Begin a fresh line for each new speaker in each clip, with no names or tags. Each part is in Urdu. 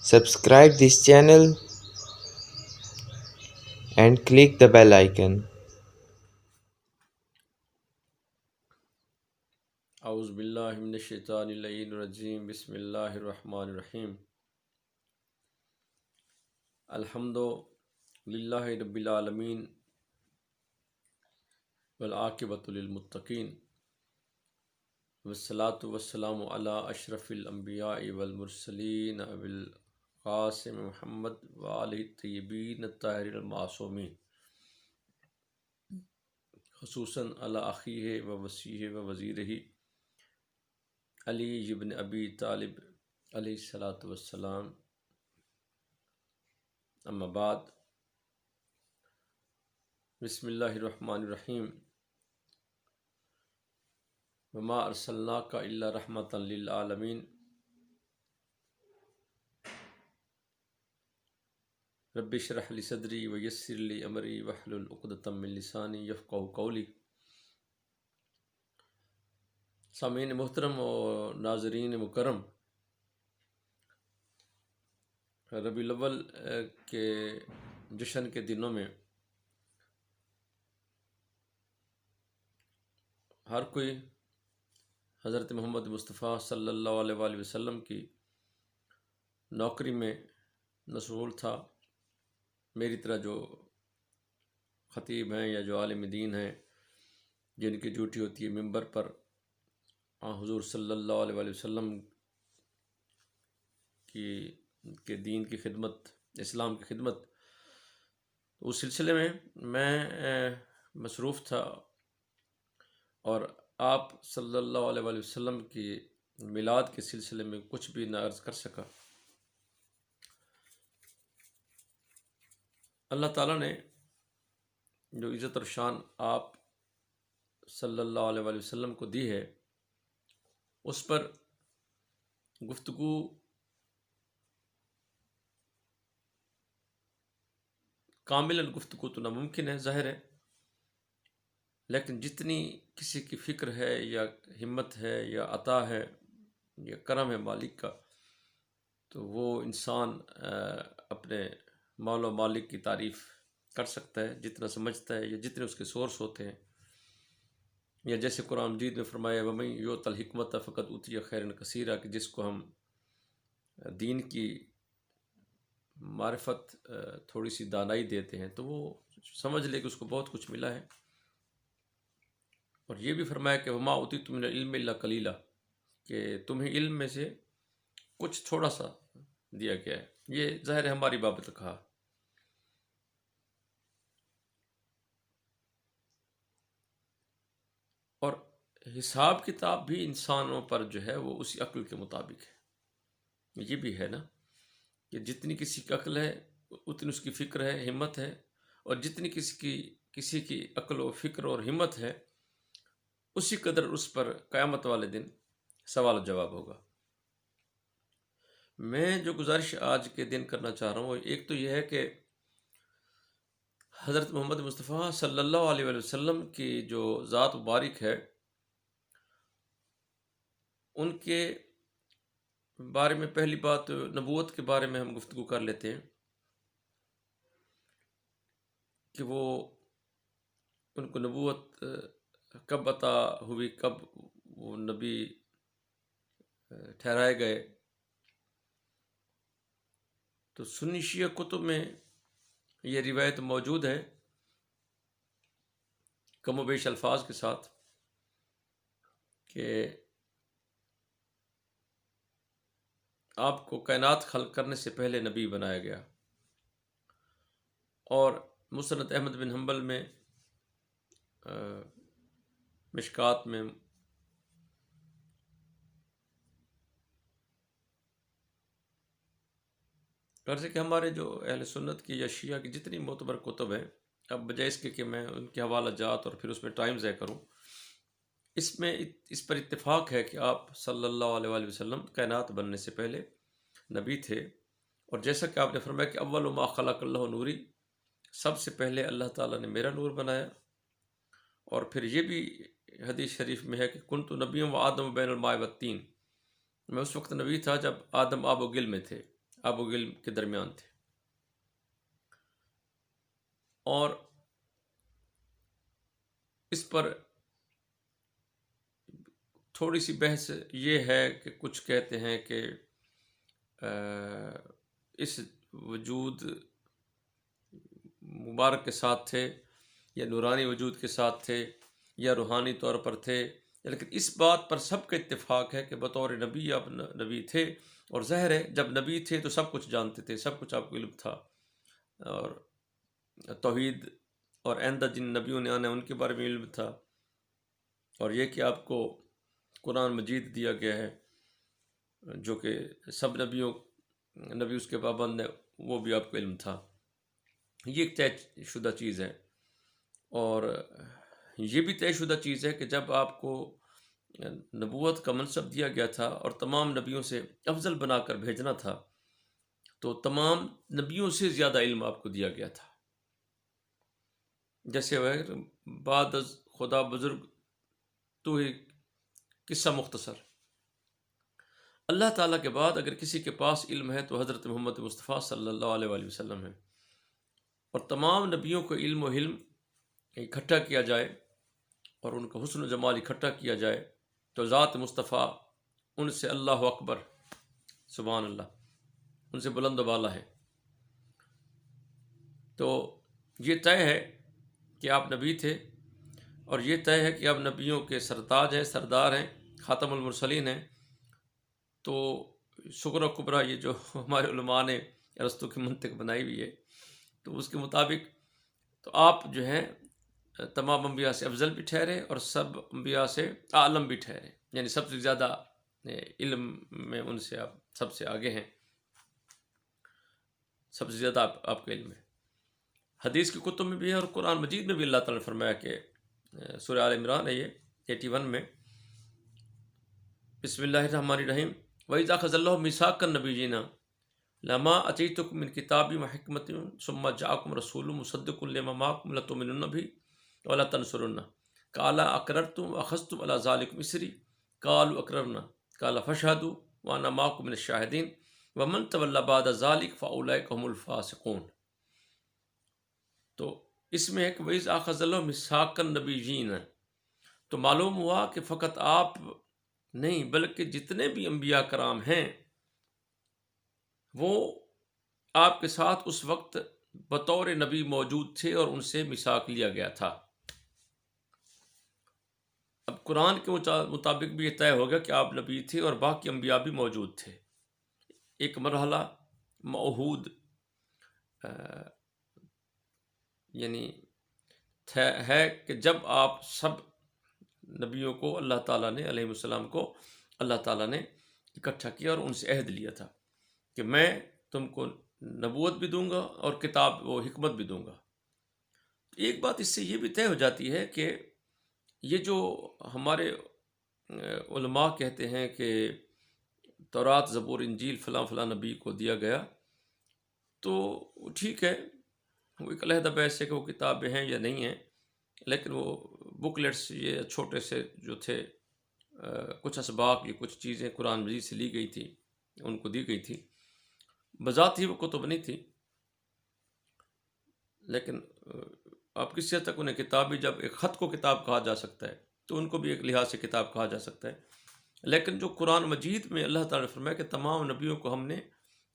Subscribe this channel and click the bell icon.
اعوذ باللہ من الشیطان اللعین الرجیم بسم اللہ الرحمن الرحیم الحمد للہ رب العالمین والعاقبۃ للمتقین والصلاة والسلام علی اشرف الانبیاء والمرسلین ابی القاسم محمد وآلہ الطیبین الطاہرین المعصومین خصوصاً علی اخیہ و وصیہ و وزیرہ علی ابن ابی طالب علیہ الصلاۃ والسلام. اما بعد، بسم اللہ الرحمن الرحیم. وما ارسلناک الا رحمۃ للعالمین. رب اشرح لی صدری ویسر لی امری واحلل عقدۃ من لسانی یفقہوا قولی. سامعین محترم اور ناظرین مکرم، ربیع الاول کے جشن کے دنوں میں ہر کوئی حضرت محمد مصطفیٰ صلی اللہ علیہ وآلہ وسلم کی نوکری میں مشغول تھا. میری طرح جو خطیب ہیں یا جو عالم دین ہیں جن کی ڈیوٹی ہوتی ہے ممبر پر حضور صلی اللہ علیہ وآلہ وسلم کے دین کی خدمت، اسلام کی خدمت، اس سلسلے میں میں مصروف تھا اور آپ صلی اللہ علیہ وآلہ وسلم کی میلاد کے سلسلے میں کچھ بھی نہ عرض کر سکا. اللہ تعالیٰ نے جو عزت اور شان آپ صلی اللہ علیہ وآلہ وسلم کو دی ہے، اس پر گفتگو کاملاً گفتگو تو ناممکن ہے، ظاہر ہے، لیکن جتنی کسی کی فکر ہے یا ہمت ہے یا عطا ہے یا کرم ہے مالک کا، تو وہ انسان اپنے مولا و مالک کی تعریف کر سکتا ہے جتنا سمجھتا ہے یا جتنے اس کے سورس ہوتے ہیں. یا جیسے قرآن مجید میں فرمایا وَمَن یُؤْتَ الْحِکْمَةَ فَقَدْ أُوتِیَ خَیْرًا کثیرًا، کہ جس کو ہم دین کی معرفت، تھوڑی سی دانائی دیتے ہیں تو وہ سمجھ لے کہ اس کو بہت کچھ ملا ہے. اور یہ بھی فرمایا کہ وَمَا أُوتِیتُم مِنَ الْعِلْمِ إِلَّا قَلِيلًا، کہ تمہیں علم میں سے کچھ تھوڑا سا دیا گیا ہے. یہ ظاہر ہے ہماری بابت کہا. اور حساب کتاب بھی انسانوں پر جو ہے وہ اسی عقل کے مطابق ہے. یہ بھی ہے نا کہ جتنی کسی کی عقل ہے اتنی اس کی فکر ہے، ہمت ہے، اور جتنی کسی کی عقل و فکر اور ہمت ہے اسی قدر اس پر قیامت والے دن سوال و جواب ہوگا. میں جو گزارش آج کے دن کرنا چاہ رہا ہوں، ایک تو یہ ہے کہ حضرت محمد مصطفیٰ صلی اللہ علیہ وآلہ وسلم کی جو ذات مبارک ہے، ان کے بارے میں پہلی بات نبوت کے بارے میں ہم گفتگو کر لیتے ہیں کہ وہ ان کو نبوت کب عطا ہوئی، کب وہ نبی ٹھہرائے گئے. تو سنی شیعہ کتب میں یہ روایت موجود ہے کم و بیش الفاظ کے ساتھ کہ آپ کو کائنات خلق کرنے سے پہلے نبی بنایا گیا. اور مسند احمد بن حنبل میں، مشکات میں، غرض ہے کہ ہمارے جو اہل سنت کی یا شیعہ کی جتنی معتبر کتب ہیں، اب بجائے اس کے کہ میں ان کے حوالہ جات اور پھر اس میں ٹائم ضائع کروں، اس میں اس پر اتفاق ہے کہ آپ صلی اللہ علیہ وآلہ وسلم کائنات بننے سے پہلے نبی تھے. اور جیسا کہ آپ نے فرمایا کہ اول ما خلق اللہ نوری، سب سے پہلے اللہ تعالیٰ نے میرا نور بنایا. اور پھر یہ بھی حدیث شریف میں ہے کہ کنت نبی و آدم بین الماء والطین، میں اس وقت نبی تھا جب آدم آب و گل میں تھے. آب و گل کے درمیان تھے. اور اس پر تھوڑی سی بحث یہ ہے کہ کچھ کہتے ہیں کہ اس وجود مبارک کے ساتھ تھے یا نورانی وجود کے ساتھ تھے یا روحانی طور پر تھے، لیکن اس بات پر سب کا اتفاق ہے کہ بطور نبی آپ نبی تھے. اور ظاہر ہے جب نبی تھے تو سب کچھ جانتے تھے، سب کچھ آپ کو علم تھا، اور توحید اور آئندہ جن نبیوں نے آنا ہے ان کے بارے میں علم تھا، اور یہ کہ آپ کو قرآن مجید دیا گیا ہے جو کہ سب نبی اس کے پابند ہے، وہ بھی آپ کو علم تھا. یہ ایک طے شدہ چیز ہے. اور یہ بھی طے شدہ چیز ہے کہ جب آپ کو نبوت کا منصب دیا گیا تھا اور تمام نبیوں سے افضل بنا کر بھیجنا تھا، تو تمام نبیوں سے زیادہ علم آپ کو دیا گیا تھا. جیسے بعد از خدا بزرگ تو ہی قصہ مختصر. اللہ تعالیٰ کے بعد اگر کسی کے پاس علم ہے تو حضرت محمد مصطفیٰ صلی اللہ علیہ وآلہ وسلم ہے. اور تمام نبیوں کو علم و حلم اکٹھا کیا جائے اور ان کا حسن و جمال اکٹھا کیا جائے تو ذات مصطفیٰ ان سے اللہ اکبر، سبحان اللہ، ان سے بلند و بالا ہے. تو یہ طے ہے کہ آپ نبی تھے، اور یہ طے ہے کہ آپ نبیوں کے سرتاج ہیں، سردار ہیں، خاتم المرسلین ہیں. تو شکر و کبرا یہ جو ہمارے علماء نے ارسطو کی منطق بنائی ہوئی ہے، تو اس کے مطابق تو آپ جو ہیں تمام انبیاء سے افضل بھی ٹھہرے اور سب انبیاء سے عالم بھی ٹھہرے، یعنی سب سے زیادہ علم میں ان سے آپ سب سے آگے ہیں، سب سے زیادہ آپ کا علم ہے. حدیث کی کتب میں بھی ہے اور قرآن مجید میں بھی اللہ تعالیٰ نے فرمایا کہ سورہ آل عمران ہے یہ 81 میں، بسم اللہ الرحمن الرحیم، وَإِذَا أَخَذَ اللَّهُ مِيثَاقَ النَّبِيِّينَ لَمَا آتَيْتُكُم مِّن كِتَابٍ وَحِكْمَةٍ ثُمَّ جَاءَكُمْ رَسُولٌ مُصَدِّقٌ لِّمَا مَعَكُمْ لَتُؤْمِنُنَّ بِهِ وَلَتَنصُرُنَّهُ قَالَ أَقْرَرْتُمْ وَأَخَذْتُمْ عَلَىٰ ذَٰلِكُمْ إِصْرِي قَالُوا أَقْرَرْنَا قَالَ فَاشْهَدُوا وَأَنَا مَعَكُم مِّنَ الشَّاهِدِينَ وَمَن تَوَلَّىٰ بَعْدَ ذَٰلِكَ فَأُولَٰئِكَ هُمُ الْفَاسِقُونَ. تو اس میں ایک وَإِذْ أَخَذَ اللَّهُ مِيثَاقَ النَّبِيِّينَ، تو معلوم ہوا کہ فقط آپ نہیں بلکہ جتنے بھی انبیاء کرام ہیں وہ آپ کے ساتھ اس وقت بطور نبی موجود تھے اور ان سے میثاق لیا گیا تھا. اب قرآن کے مطابق بھی یہ طے ہوگا کہ آپ نبی تھے اور باقی انبیاء بھی موجود تھے. ایک مرحلہ موعود یعنی ہے کہ جب آپ سب نبیوں کو اللہ تعالیٰ نے علیہ السلام کو اللہ تعالیٰ نے اکٹھا کیا اور ان سے عہد لیا تھا کہ میں تم کو نبوت بھی دوں گا اور کتاب و حکمت بھی دوں گا. ایک بات اس سے یہ بھی طے ہو جاتی ہے کہ یہ جو ہمارے علماء کہتے ہیں کہ تورات، زبور، انجیل فلاں فلاں نبی کو دیا گیا، تو ٹھیک ہے، وہ ایک علیحدہ بحث ہے کہ وہ کتابیں ہیں یا نہیں ہیں، لیکن وہ بکلیٹس یہ چھوٹے سے جو تھے کچھ اسباق یا کچھ چیزیں قرآن مجید سے لی گئی تھی، ان کو دی گئی تھی. بذات ہی وہ کتب نہیں تھی، لیکن آپ کسی حد تک انہیں کتابی، جب ایک خط کو کتاب کہا جا سکتا ہے تو ان کو بھی ایک لحاظ سے کتاب کہا جا سکتا ہے. لیکن جو قرآن مجید میں اللہ تعالیٰ نے فرمایا کہ تمام نبیوں کو ہم نے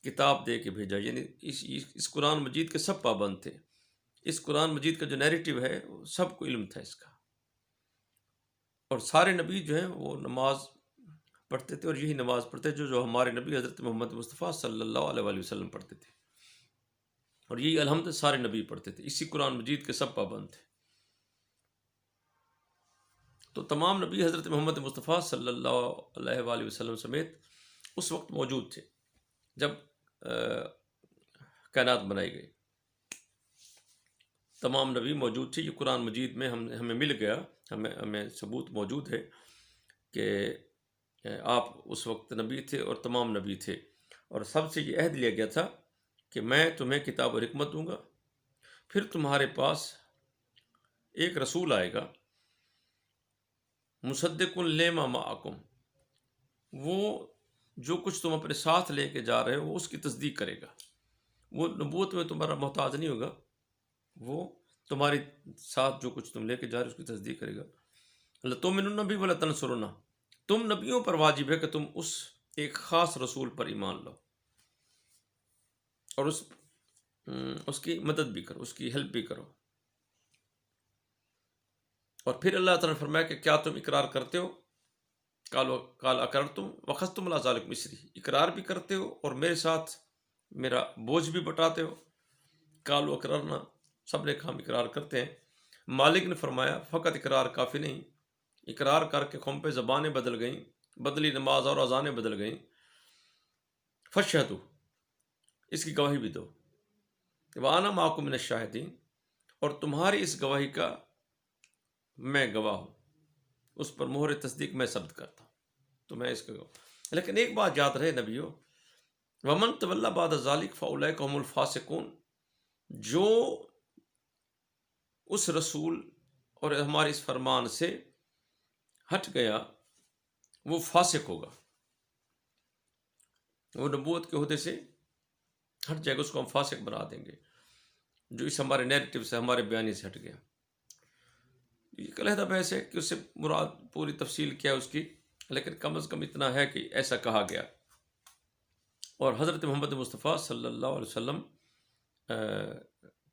کتاب دے کے بھیجا، یعنی اس قرآن مجید کے سب پابند تھے. اس قرآن مجید کا جو نیریٹو ہے سب کو علم تھا اس کا، اور سارے نبی جو ہیں وہ نماز پڑھتے تھے، اور یہی نماز پڑھتے جو ہمارے نبی حضرت محمد مصطفیٰ صلی اللہ علیہ وآلہ وسلم پڑھتے تھے، اور یہی الحمد سارے نبی پڑھتے تھے. اسی قرآن مجید کے سب پابند تھے. تو تمام نبی حضرت محمد مصطفیٰ صلی اللہ علیہ وآلہ وسلم سمیت اس وقت موجود تھے جب کائنات بنائی گئی. تمام نبی موجود تھے. یہ قرآن مجید میں ہمیں مل گیا، ہمیں ثبوت موجود ہے کہ آپ اس وقت نبی تھے اور تمام نبی تھے. اور سب سے یہ عہد لیا گیا تھا کہ میں تمہیں کتاب و حکمت دوں گا، پھر تمہارے پاس ایک رسول آئے گا، مصدق لما معکم، وہ جو کچھ تم اپنے ساتھ لے کے جا رہے ہو وہ اس کی تصدیق کرے گا. وہ نبوت میں تمہارا محتاج نہیں ہوگا، وہ تمہاری ساتھ جو کچھ تم لے کے جا رہے ہو اس کی تصدیق کرے گا. لَتُؤْمِنُنَّ بِهِ وَلَتَنْصُرُنَّهُ، تم نبیوں پر واجب ہے کہ تم اس ایک خاص رسول پر ایمان لاؤ اور اس کی مدد بھی کرو، اس کی ہیلپ بھی کرو. اور پھر اللہ تعالیٰ نے فرمایا کہ کیا تم اقرار کرتے ہو؟ قال اقررتم وأخذتم على ذلكم مصری، اقرار بھی کرتے ہو اور میرے ساتھ میرا بوجھ بھی بٹاتے ہو. قالوا اقررنا، سب نے کہا ہم اقرار کرتے ہیں. مالک نے فرمایا فقط اقرار کافی نہیں، اقرار کر کے قوم پہ زبانیں بدل گئیں، بدلی نماز اور اذانیں بدل گئیں. فشہدوا، اس کی گواہی بھی دو. وَأَنَا مَعَكُم مِّنَ الشَّاهِدِينَ، اور تمہاری اس گواہی کا میں گواہ ہوں، اس پر مہر تصدیق میں ثبت کرتا ہوں، تو میں اس کا گواہ. لیکن ایک بات یاد رہے نبیوں، وَمَن تَوَلَّىٰ بَعْدَ ذَٰلِكَ فَأُولَٰئِكَ هُمُ الْفَاسِقُونَ، جو اس رسول اور ہمارے اس فرمان سے ہٹ گیا وہ فاسق ہوگا، وہ نبوت کے عہدے سے ہٹ جائے گا، اس کو ہم فاسق بنا دیں گے جو اس ہمارے نیریٹو سے، ہمارے بیانی سے ہٹ گیا. یہ ایک علیحدہ بحث ہے کہ اس سے مراد پوری تفصیل کیا ہے اس کی، لیکن کم از کم اتنا ہے کہ ایسا کہا گیا. اور حضرت محمد مصطفیٰ صلی اللہ علیہ وسلم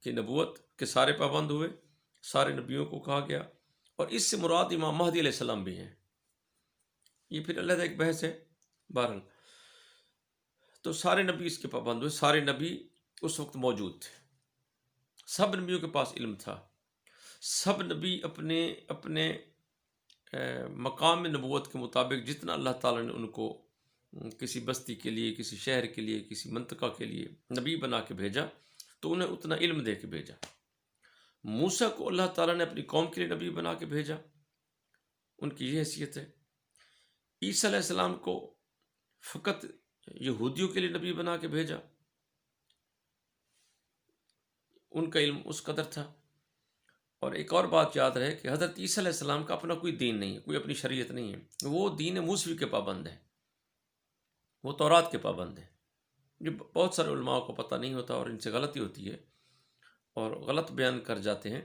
کی نبوت کے سارے پابند ہوئے، سارے نبیوں کو کہا گیا، اور اس سے مراد امام مہدی علیہ السلام بھی ہیں. یہ پھر علیحدہ ایک بحث ہے. بہرحال تو سارے نبی اس کے پابند ہوئے، سارے نبی اس وقت موجود تھے، سب نبیوں کے پاس علم تھا، سب نبی اپنے اپنے مقام نبوت کے مطابق جتنا اللہ تعالیٰ نے ان کو کسی بستی کے لیے، کسی شہر کے لیے، کسی منطقہ کے لیے نبی بنا کے بھیجا تو انہیں اتنا علم دے کے بھیجا. موسیٰ کو اللہ تعالیٰ نے اپنی قوم کے لیے نبی بنا کے بھیجا، ان کی یہ حیثیت ہے. عیسیٰ علیہ السلام کو فقط یہودیوں کے لیے نبی بنا کے بھیجا، ان کا علم اس قدر تھا. اور ایک اور بات یاد رہے کہ حضرت عیسیٰ علیہ السلام کا اپنا کوئی دین نہیں ہے، کوئی اپنی شریعت نہیں ہے، وہ دین موسوی کے پابند ہے، وہ تورات کے پابند ہے. یہ بہت سارے علماء کو پتہ نہیں ہوتا اور ان سے غلطی ہوتی ہے اور غلط بیان کر جاتے ہیں.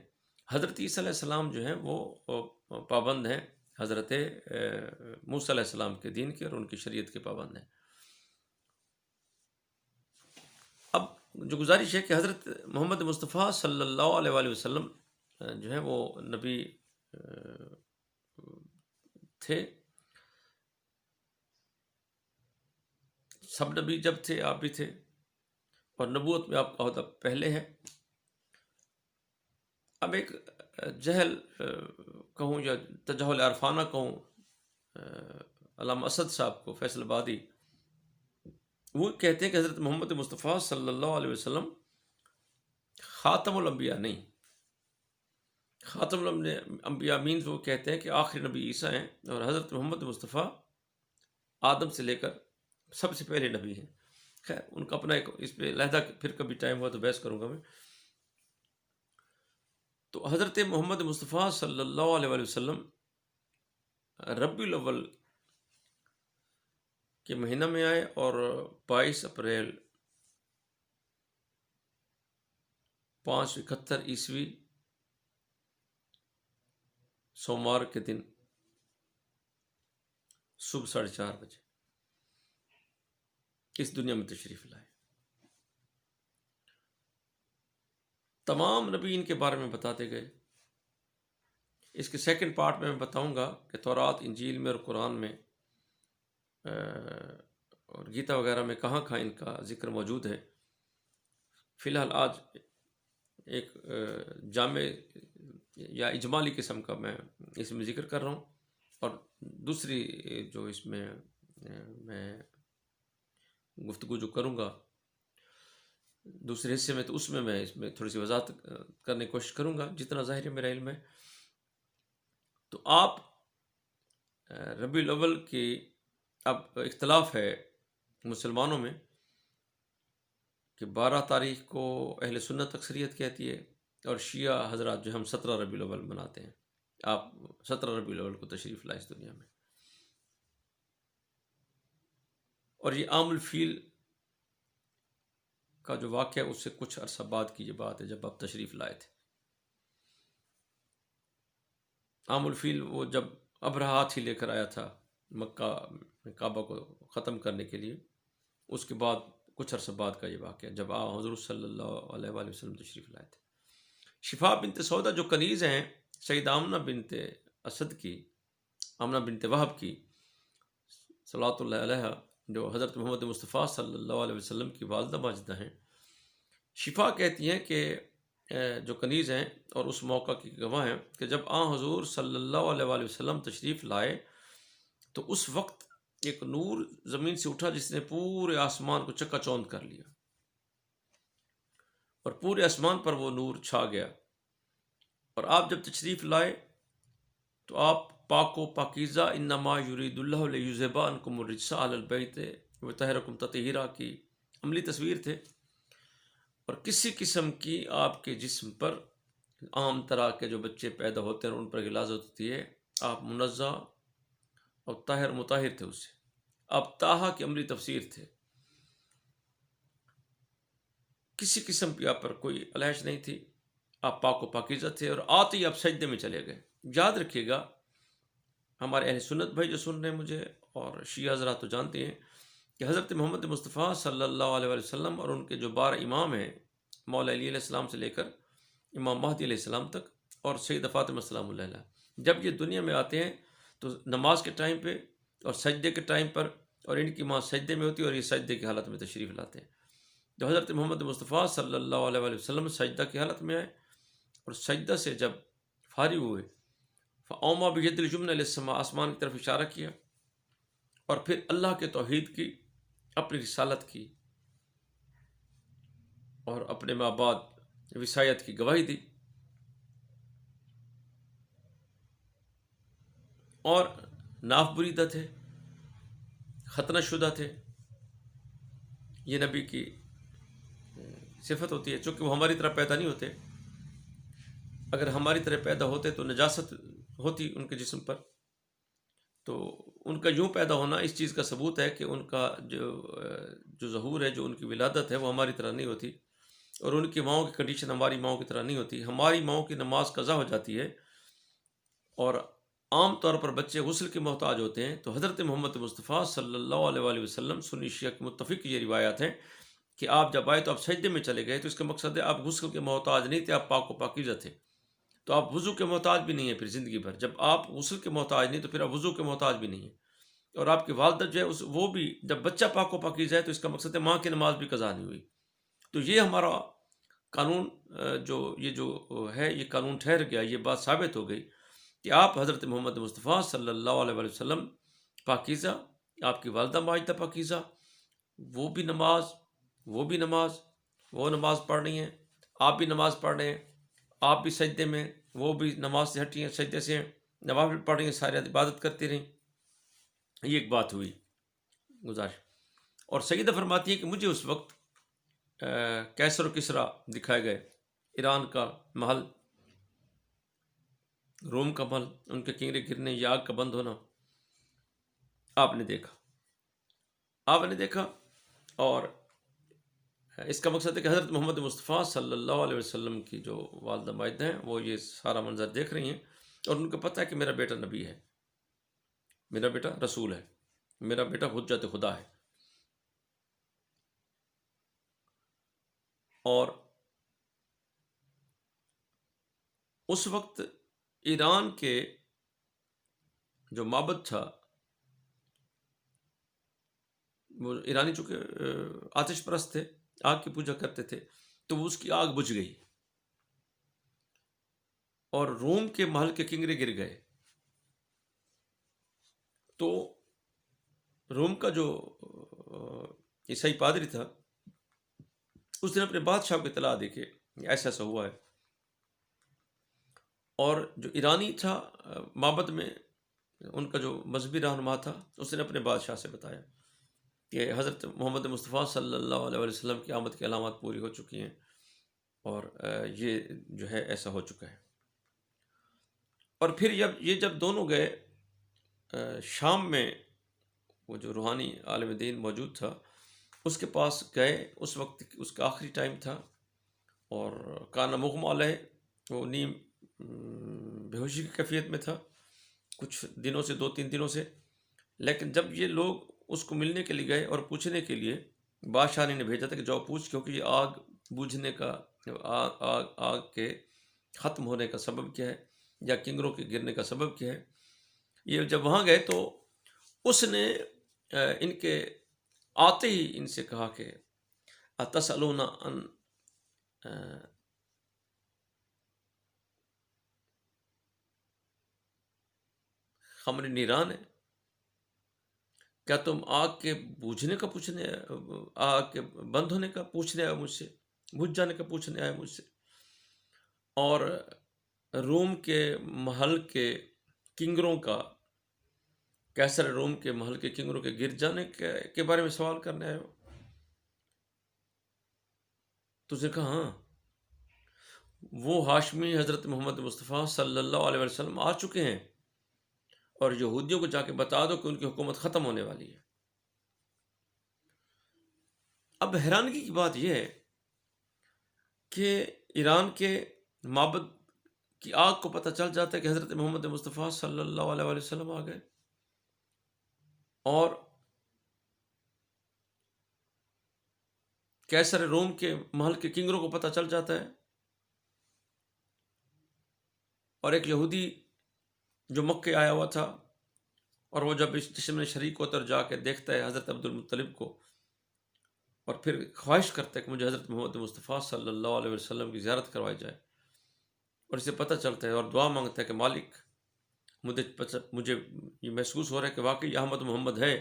حضرت عیسیٰ علیہ السلام جو ہیں وہ پابند ہیں حضرت موسیٰ علیہ السلام کے دین کے اور ان کی شریعت کے پابند ہیں. اب جو گزارش ہے کہ حضرت محمد مصطفیٰ صلی اللہ علیہ وآلہ وسلم جو ہے وہ نبی تھے. سب نبی جب تھے آپ بھی تھے، اور نبوت میں آپ کا عہدہ پہلے ہے. اب ایک جہل کہوں یا تجاہل عرفانہ کہوں علامہ اسد صاحب کو، فیصل آبادی، وہ کہتے ہیں کہ حضرت محمد مصطفیٰ صلی اللہ علیہ وسلم خاتم الانبیاء نہیں. خاتم الانبیاء مینز وہ کہتے ہیں کہ آخری نبی عیسیٰ ہیں، اور حضرت محمد مصطفیٰ آدم سے لے کر سب سے پہلے نبی ہیں. خیر ان کا اپنا ایک اس پہ علیحدہ پھر کبھی ٹائم ہوا تو بحث کروں گا میں. تو حضرت محمد مصطفیٰ صلی اللہ علیہ وآلہ وسلم ربیع الاول کے مہینہ میں آئے، اور 22 اپریل 571 عیسوی سوموار کے دن صبح 4:30 بجے اس دنیا میں تشریف لائے. تمام نبی ان کے بارے میں بتاتے گئے. اس کے سیکنڈ پارٹ میں بتاؤں گا کہ تورات، انجیل میں اور قرآن میں اور گیتا وغیرہ میں کہاں کہاں ان کا ذکر موجود ہے. فی الحال آج ایک جامع یا اجمالی قسم کا میں اس میں ذکر کر رہا ہوں، اور دوسری جو اس میں میں گفتگو جو کروں گا دوسرے حصے میں، تو اس میں تھوڑی سی وضاحت کرنے کی کوشش کروں گا جتنا ظاہر ہے میرا علم ہے. تو آپ ربیع الاول کی اب اختلاف ہے مسلمانوں میں کہ 12 تاریخ کو اہل سنت اکثریت کہتی ہے، اور شیعہ حضرات جو ہم 17 ربیع الاول مناتے ہیں. آپ 17 ربیع الاول کو تشریف لائے اس دنیا میں. اور یہ عام الفیل کا جو واقعہ اس سے کچھ عرصہ بعد کی یہ بات ہے، جب آپ تشریف لائے تھے۔ عام الفیل وہ جب ابرہہ ہاتھی لے کر آیا تھا مکہ میں کعبہ کو ختم کرنے کے لیے، اس کے بعد کچھ عرصہ بعد کا یہ واقعہ جب حضور صلی اللہ علیہ وآلہ وسلم تشریف لائے تھے۔ شفا بنت سودا جو کنیز ہیں سیدہ آمنہ بنت اسد کی، آمنہ بنت وہب کی صلوات اللہ علیہ، جو حضرت محمد مصطفیٰ صلی اللہ علیہ وسلم کی والدہ ماجدہ ہیں، شفا کہتی ہیں کہ جو کنیز ہیں اور اس موقع کی گواہ ہیں کہ جب حضور صلی اللہ علیہ وآلہ وسلم تشریف لائے تو اس وقت ایک نور زمین سے اٹھا جس نے پورے آسمان کو چکا چوند کر لیا، اور پورے آسمان پر وہ نور چھا گیا۔ اور آپ جب تشریف لائے تو آپ پاک و پاکیزہ انما یرید اللہ لیذھب عنکم الرجس اہل البیت ویطہرکم تطہیرا کی عملی تصویر تھے، اور کسی قسم کی آپ کے جسم پر عام طرح کے جو بچے پیدا ہوتے ہیں ان پر غلاظت ہوتی ہے، آپ منزہ اور طاہر مطہر تھے اس سے، آپ طٰہٰ کی عملی تفسیر تھے، کسی قسم کی آپ پر کوئی الائش نہیں تھی، آپ پاک و پاکیزہ تھے، اور آتے ہی آپ سجدے میں چلے گئے۔ یاد رکھیے گا، ہمارے اہل سنت بھائی جو سن رہے ہیں مجھے اور شیعہ حضرات تو جانتے ہیں کہ حضرت محمد مصطفیٰ صلی اللہ علیہ وآلہ وسلم اور ان کے جو 12 امام ہیں، مولا علی علیہ السلام سے لے کر امام مہدی علیہ السلام تک اور سیدہ فاطمہ السلام اللہ علیہ، جب یہ دنیا میں آتے ہیں تو نماز کے ٹائم پہ اور سجدے کے ٹائم پر، اور ان کی ماں سجدے میں ہوتی ہے اور یہ سجدے کی حالت میں تشریف لاتے ہیں۔ تو حضرت محمد مصطفیٰ صلی اللہ علیہ وآلہ وسلم سجدہ کی حالت میں آئے، اور سجدہ سے جب فارغ ہوئے فَأَوْمَا بِيَدِّ الْيُمْنَى إِلَى السَّمَاءِ، آسمان کی طرف اشارہ کیا، اور پھر اللہ کے توحید کی، اپنی رسالت کی اور اپنے ماں بعد وصایت کی گواہی دی، اور ناف بریدہ تھے، ختنہ شدہ تھے۔ یہ نبی کی صفت ہوتی ہے، چونکہ وہ ہماری طرح پیدا نہیں ہوتے، اگر ہماری طرح پیدا ہوتے تو نجاست ہوتی ان کے جسم پر، تو ان کا یوں پیدا ہونا اس چیز کا ثبوت ہے کہ ان کا جو ظہور ہے، جو ان کی ولادت ہے، وہ ہماری طرح نہیں ہوتی، اور ان کی ماؤں کی کنڈیشن ہماری ماؤں کی طرح نہیں ہوتی۔ ہماری ماؤں کی نماز قضا ہو جاتی ہے، اور عام طور پر بچے غسل کے محتاج ہوتے ہیں، تو حضرت محمد مصطفیٰ صلی اللہ علیہ وآلہ وسلم، سنی شیعہ کے متفق یہ روایات ہیں کہ آپ جب آئے تو آپ سجدے میں چلے گئے، تو اس کا مقصد ہے آپ غسل کے محتاج نہیں تھے، آپ پاک و پاکیزہ تھے، تو آپ وضو کے محتاج بھی نہیں ہیں پھر زندگی بھر۔ جب آپ غسل کے محتاج نہیں تو پھر آپ وضو کے محتاج بھی نہیں ہیں، اور آپ کی والدہ جو ہے وہ بھی جب بچہ پاک و پاکیزہ ہے تو اس کا مقصد ہے ماں کی نماز بھی قضا نہیں ہوئی۔ تو یہ ہمارا قانون جو ہے یہ قانون ٹھہر گیا، یہ بات ثابت ہو گئی کہ آپ حضرت محمد مصطفیٰ صلی اللہ علیہ وآلہ وسلم پاکیزہ، آپ کی والدہ ماجدہ پاکیزہ، وہ بھی نماز وہ نماز پڑھ رہی ہیں، آپ بھی نماز پڑھ رہے ہیں، آپ بھی سجدے میں، وہ بھی نماز سے ہٹی ہیں، سجدے سے ہیں، نوافل پڑھ رہی ہیں، ساری عبادت کرتی رہیں۔ یہ ایک بات ہوئی گزارش۔ اور سیدہ فرماتی ہیں کہ مجھے اس وقت کیسر و کسریٰ دکھائے گئے، ایران کا محل، روم کا محل، ان کے کنگرے گرنے، یہ آگ کا بند ہونا آپ نے دیکھا، اور اس کا مقصد ہے کہ حضرت محمد مصطفیٰ صلی اللہ علیہ وسلم کی جو والدہ ماجدہ ہیں وہ یہ سارا منظر دیکھ رہی ہیں، اور ان کو پتہ ہے کہ میرا بیٹا نبی ہے، میرا بیٹا رسول ہے، میرا بیٹا حجت خدا ہے۔ اور اس وقت ایران کے جو معبد تھا، وہ ایرانی چونکہ آتش پرست تھے، آگ کی پوجا کرتے تھے، تو وہ اس کی آگ بجھ گئی، اور روم کے محل کے کنگرے گر گئے۔ تو روم کا جو عیسائی پادری تھا اس نے اپنے بادشاہ کو اطلاع دی کہ ایسا ایسا ہوا ہے، اور جو ایرانی تھا معبد میں ان کا جو مذہبی رہنما تھا، اس نے اپنے بادشاہ سے بتایا کہ حضرت محمد مصطفیٰ صلی اللہ علیہ وسلم کی آمد کی علامات پوری ہو چکی ہیں، اور یہ جو ہے ایسا ہو چکا ہے۔ اور پھر جب دونوں گئے شام میں وہ جو روحانی عالم دین موجود تھا اس کے پاس گئے. اس وقت اس کا آخری ٹائم تھا اور کانا مغمى علیہ، وہ نیم بے ہوشی کی کیفیت میں تھا کچھ دنوں سے، 2-3 دنوں سے. لیکن جب یہ لوگ اس کو ملنے کے لیے گئے اور پوچھنے کے لیے، بادشاہ نے بھیجا تھا کہ جاؤ پوچھ، کیونکہ یہ آگ بوجھنے کا، آگ کے ختم ہونے کا سبب کیا ہے یا کنگروں کے گرنے کا سبب کیا ہے. یہ جب وہاں گئے تو اس نے ان کے آتے ہی ان سے کہا کہ اتسألون عن خمر نیران ہے، کیا تم آگ کے بوجھنے کا پوچھنے، آگ کے بند ہونے کا پوچھنے آئے مجھ سے، بجھ جانے کا پوچھنے آئے مجھ سے، اور روم کے محل کے کنگروں کا، کیسر روم کے محل کے کنگروں کے گر جانے کے بارے میں سوال کرنے آئے ہو؟ تو اس نے کہا ہاں، وہ ہاشمی حضرت محمد مصطفیٰ صلی اللہ علیہ وسلم آ چکے ہیں اور یہودیوں کو جا کے بتا دو کہ ان کی حکومت ختم ہونے والی ہے. اب حیرانگی کی بات یہ ہے کہ ایران کے معبد کی آگ کو پتہ چل جاتا ہے کہ حضرت محمد مصطفیٰ صلی اللہ علیہ وسلم آ گئے، اور کیسر روم کے محل کے کنگروں کو پتہ چل جاتا ہے، اور ایک یہودی جو مکے آیا ہوا تھا اور وہ جب اس جشن میں شریک ہوتا ہے اور جا کے دیکھتا ہے حضرت عبد المطلب کو، اور پھر خواہش کرتا ہے کہ مجھے حضرت محمد مصطفیٰ صلی اللہ علیہ وسلم کی زیارت کروائی جائے، اور اسے پتہ چلتا ہے اور دعا مانگتا ہے کہ مالک مجھے یہ محسوس ہو رہا ہے کہ واقعی احمد محمد ہے.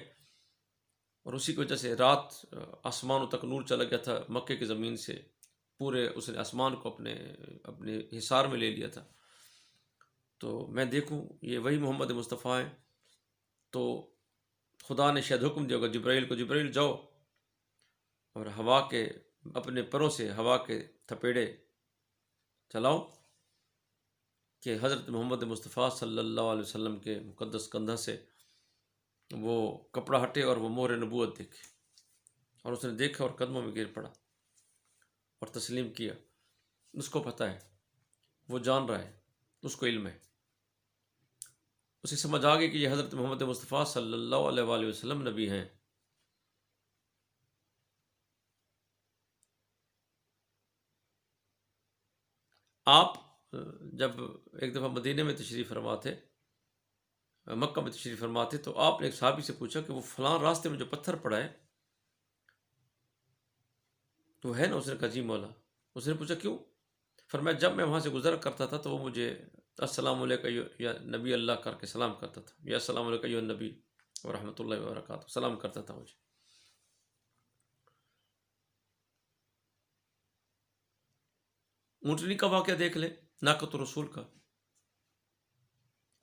اور اسی کی وجہ سے رات آسمانوں تک نور چلا گیا تھا مکے کی زمین سے، پورے اس نے آسمان کو اپنے حصار میں لے لیا تھا. تو میں دیکھوں یہ وہی محمد مصطفیٰ ہیں. تو خدا نے شاید حکم دیا ہوگا جبرائیل کو، جبرائیل جاؤ اور ہوا کے اپنے پروں سے ہوا کے تھپیڑے چلاؤ کہ حضرت محمد مصطفیٰ صلی اللہ علیہ وسلم کے مقدس کندھا سے وہ کپڑا ہٹے اور وہ مہر نبوت دیکھے. اور اس نے دیکھا اور قدموں میں گر پڑا اور تسلیم کیا. اس کو پتہ ہے، وہ جان رہا ہے، اس کو علم ہے، اسے سمجھ آ گئی کہ یہ حضرت محمد مصطفیٰ صلی اللہ علیہ وآلہ وسلم نبی ہیں. آپ جب ایک دفعہ مدینہ میں تشریف فرما تھے، مکہ میں تشریف فرما تھے، تو آپ نے ایک صحابی سے پوچھا کہ وہ فلاں راستے میں جو پتھر پڑا ہے تو ہے نا؟ اس نے کہا جی مولا. اس نے پوچھا کیوں؟ فرمایا جب میں وہاں سے گزرا کرتا تھا تو وہ مجھے السلام علیکم یا نبی اللہ کر کے سلام کرتا تھا، یا السلام علیکم یا نبی ورحمۃ اللہ وبرکاتہ سلام کرتا تھا مجھے. اونٹنی کا واقعہ دیکھ لیں، ناقۃ رسول کا.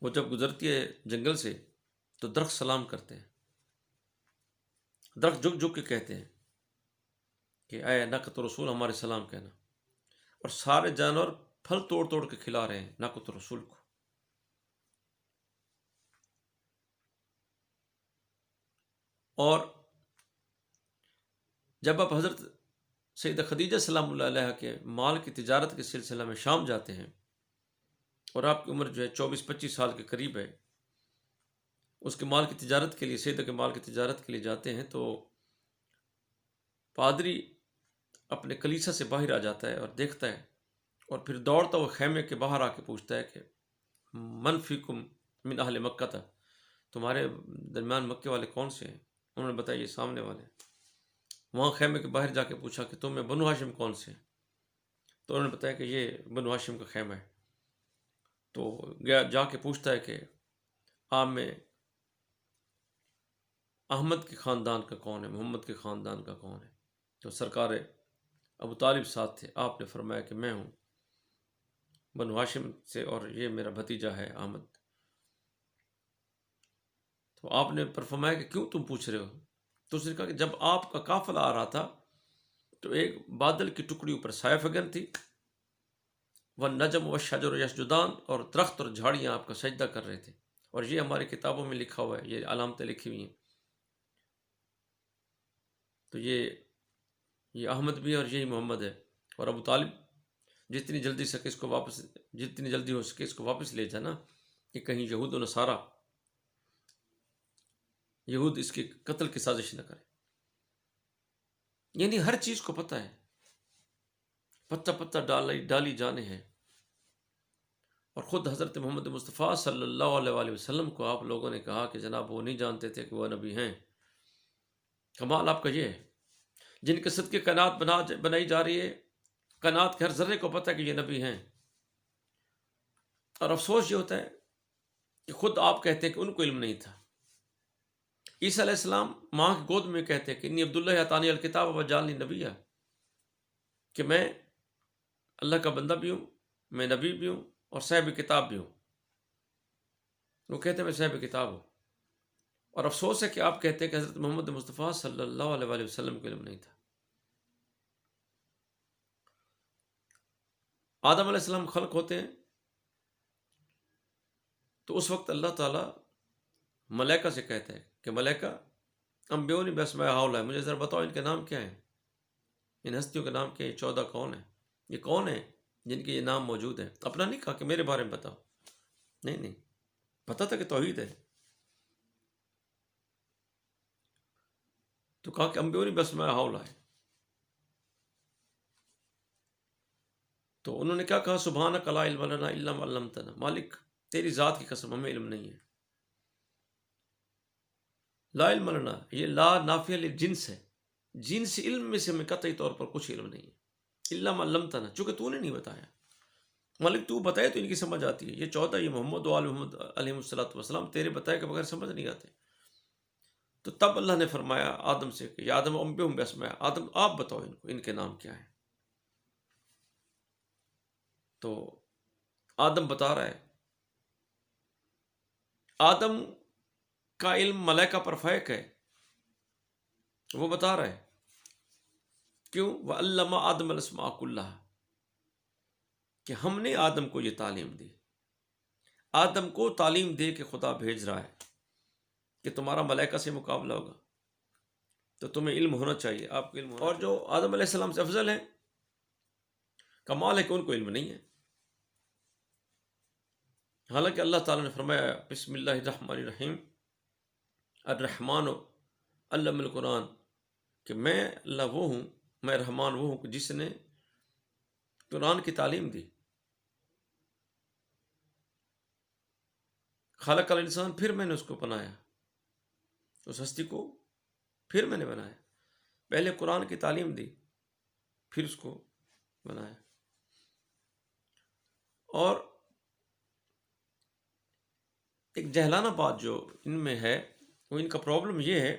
وہ جب گزرتی ہے جنگل سے تو درخت سلام کرتے ہیں، درخت جھک جھک کے کہتے ہیں کہ اے ناقۃ رسول ہمارے سلام کہنا. اور سارے جانور پھل توڑ توڑ کے کھلا رہے ہیں ناقۃ رسول کو. اور جب آپ حضرت سیدہ خدیجہ سلام اللہ علیہ کے مال کی تجارت کے سلسلہ میں شام جاتے ہیں، اور آپ کی عمر جو ہے 24-25 سال کے قریب ہے، اس کے مال کی تجارت کے لیے، سیدہ کے مال کی تجارت کے لیے جاتے ہیں، تو پادری اپنے کلیسا سے باہر آ جاتا ہے اور دیکھتا ہے، اور پھر دوڑتا وہ خیمے کے باہر آ کے پوچھتا ہے کہ من فیکم من اہل مکہ تھا، تمہارے درمیان مکے والے کون سے ہیں؟ انہوں نے بتایا یہ سامنے والے ہیں. وہاں خیمے کے باہر جا کے پوچھا کہ تم میں بنو ہاشم کون سے ہیں؟ تو انہوں نے بتایا کہ یہ بنو ہاشم کا خیمہ ہے. تو گیا جا کے پوچھتا ہے کہ آپ میں احمد کے خاندان کا کون ہے، محمد کے خاندان کا کون ہے؟ تو سرکار ابو طالب ساتھ تھے. آپ نے فرمایا کہ میں ہوں بنو ہاشم سے اور یہ میرا بھتیجا ہے احمد. تو آپ نے فرمایا کہ کیوں تم پوچھ رہے ہو؟ تو اس نے کہا کہ جب آپ کا قافلہ آ رہا تھا تو ایک بادل کی ٹکڑی اوپر سایہ فگن تھی، والنجم والشجر یسجدان، اور درخت اور جھاڑیاں آپ کا سجدہ کر رہے تھے. اور یہ ہماری کتابوں میں لکھا ہوا ہے، یہ علامتیں لکھی ہوئی ہیں تو یہ احمد بھی ہے اور یہی محمد ہے. اور ابو طالب جتنی جلدی ہو سکے اس کو واپس لے جانا کہ کہیں یہود و نصارہ یہود اس کے قتل کی سازش نہ کرے. یعنی ہر چیز کو پتہ ہے، پتہ پتہ ڈالی جانے ہیں. اور خود حضرت محمد مصطفیٰ صلی اللہ علیہ وآلہ وسلم کو آپ لوگوں نے کہا کہ جناب وہ نہیں جانتے تھے کہ وہ نبی ہیں. کمال آپ کا یہ ہے، جن کے صدقے کائنات بنائی جا رہی ہے، کائنات کے ہر ذرے کو پتہ ہے کہ یہ نبی ہیں. اور افسوس یہ ہوتا ہے کہ خود آپ کہتے ہیں کہ ان کو علم نہیں تھا. عیسیٰ علیہ السلام ماں کی گود میں کہتے ہیں کہ انی عبداللہ اتانی الکتاب وجعلنی نبیّا، کہ میں اللہ کا بندہ بھی ہوں، میں نبی بھی ہوں اور صاحب کتاب بھی ہوں. وہ کہتے ہیں میں صاحب کتاب ہوں. اور افسوس ہے کہ آپ کہتے ہیں کہ حضرت محمد مصطفیٰ صلی اللہ علیہ وآلہ وسلم کو علم نہیں تھا. آدم علیہ السلام خلق ہوتے ہیں تو اس وقت اللہ تعالیٰ ملائکہ سے کہتے ہیں کہ ملائکہ انبئونی باسماء ہؤلاء، مجھے ذرا بتاؤ ان کے نام کیا ہیں، ان ہستیوں کے نام کیا ہیں، 14 کون ہیں، یہ کون ہیں جن کے یہ نام موجود ہیں. اپنا نہیں کہا کہ میرے بارے میں بتاؤ، نہیں، پتہ تھا کہ توحید ہے. تو کہا کہ انبئونی باسماء ہؤلاء. تو انہوں نے کیا کہا، سبحانک لا علم لنا الا ما علمتنا، مالک تیری ذات کی قسم ہمیں علم نہیں ہے. لا علم لنا، یہ لا نافیہ للجنس ہے، جنس علم میں سے ہمیں قطعی طور پر کچھ علم نہیں ہے. الا ما علمتنا، چونکہ تو نے نہیں بتایا. مالک تو بتائے تو ان کی سمجھ آتی ہے. یہ 14 یہ محمد و آل محمد علیہ السلام تیرے بتائے کے بغیر سمجھ نہیں آتے. تو تب اللہ نے فرمایا آدم سے کہ یا آدم انبئہم باسماء، آدم آپ بتاؤ ان کو، ان کے نام کیا ہیں. تو آدم بتا رہا ہے. آدم کا علم ملائکہ پر فائق ہے، وہ بتا رہا ہے. کیوں؟ وَعَلَّمَ آدَمَ الْأَسْمَاءَ كُلَّهَا، کہ ہم نے آدم کو یہ تعلیم دی. آدم کو تعلیم دے کہ خدا بھیج رہا ہے کہ تمہارا ملائکہ سے مقابلہ ہوگا تو تمہیں علم ہونا چاہیے، آپ کو علم ہونا اور چاہیے. جو آدم علیہ السلام سے افضل ہیں، کمال ہے کہ ان کو علم نہیں ہے. حالانکہ اللہ تعالیٰ نے فرمایا بسم اللہ الرحمن الرحیم، الرحمن علم القرآن، کہ میں اللہ وہ ہوں، میں رحمان وہ ہوں کہ جس نے قرآن کی تعلیم دی. خلق الانسان، پھر میں نے اس کو بنایا، اس ہستی کو پھر میں نے بنایا. پہلے قرآن کی تعلیم دی، پھر اس کو بنایا. اور ایک جہلانہ بات جو ان میں ہے، وہ ان کا پرابلم یہ ہے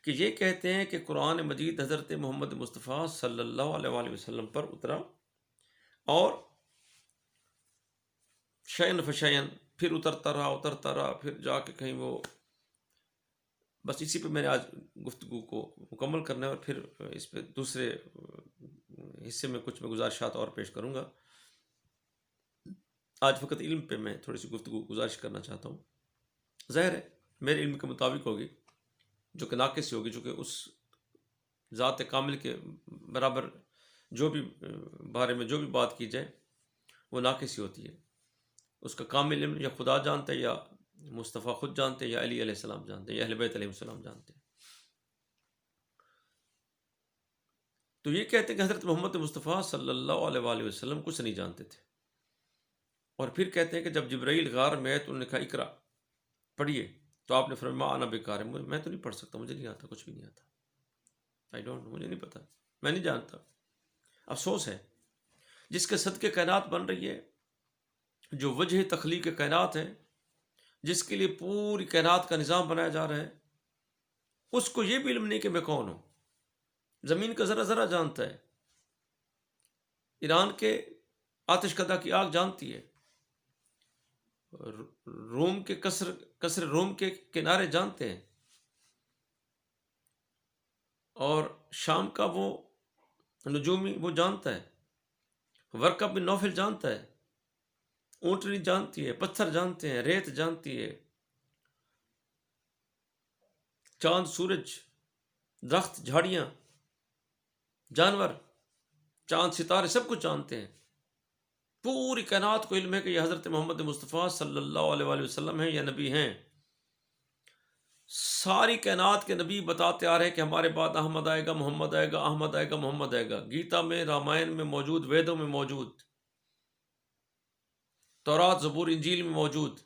کہ یہ کہتے ہیں کہ قرآن مجید حضرت محمد مصطفیٰ صلی اللہ علیہ وآلہ وسلم پر اترا اور شیئن فشیئن پھر اترتا رہا، پھر جا کے کہیں وہ، بس اسی پہ میں نے آج گفتگو کو مکمل کرنا ہے. اور پھر اس پہ دوسرے حصے میں کچھ میں گزارشات اور پیش کروں گا. آج فقط علم پہ میں تھوڑی سی گفتگو گزارش کرنا چاہتا ہوں. ظاہر ہے میرے علم کے مطابق ہوگی، جو کہ ناقص ہوگی، جو کہ اس ذات کامل کے برابر جو بھی بارے میں جو بھی بات کی جائے وہ ناقص ہی ہوتی ہے. اس کا کامل علم یا خدا جانتا ہے، یا مصطفیٰ خود جانتے ہیں، یا علی علیہ السلام جانتے ہیں، یا اہل بیت علیہ السلام جانتے ہیں. تو یہ کہتے ہیں کہ حضرت محمد مصطفیٰ صلی اللہ علیہ وآلہ وسلم کچھ نہیں جانتے تھے. اور پھر کہتے ہیں کہ جب جبرائیل غار میں آئے تو انہوں نے کہا اقرا، پڑھیے. تو آپ نے فرمایا انا بقارئ، میں تو نہیں پڑھ سکتا، مجھے نہیں آتا، کچھ بھی نہیں آتا. آئی ڈونٹ نو، مجھے نہیں پتا، میں نہیں جانتا. افسوس ہے جس کے صدقے کائنات بن رہی ہے، جو وجہ تخلیق کائنات ہے، جس کے لیے پوری کائنات کا نظام بنایا جا رہا ہے، اس کو یہ بھی علم نہیں کہ میں کون ہوں. زمین کا ذرا ذرا جانتا ہے، ایران کے آتش کدہ کی آگ جانتی ہے، روم کے قصر روم کے کنارے جانتے ہیں، اور شام کا وہ نجومی وہ جانتا ہے، ورقہ بن نوفل جانتا ہے، اونٹنی جانتی ہے، پتھر جانتے ہیں، ریت جانتی ہے، چاند سورج درخت، جھاڑیاں، جانور، چاند، ستارے سب کچھ جانتے ہیں. پوری کائنات کو علم ہے کہ یہ حضرت محمد مصطفیٰ صلی اللہ علیہ وآلہ وسلم ہیں یا نبی ہیں. ساری کائنات کے نبی بتاتے آ رہے ہیں کہ ہمارے بعد احمد آئے گا، محمد آئے گا، احمد آئے گا، محمد آئے گا. گیتا میں، رامائن میں موجود، ویدوں میں موجود، تورات، زبور، انجیل میں موجود.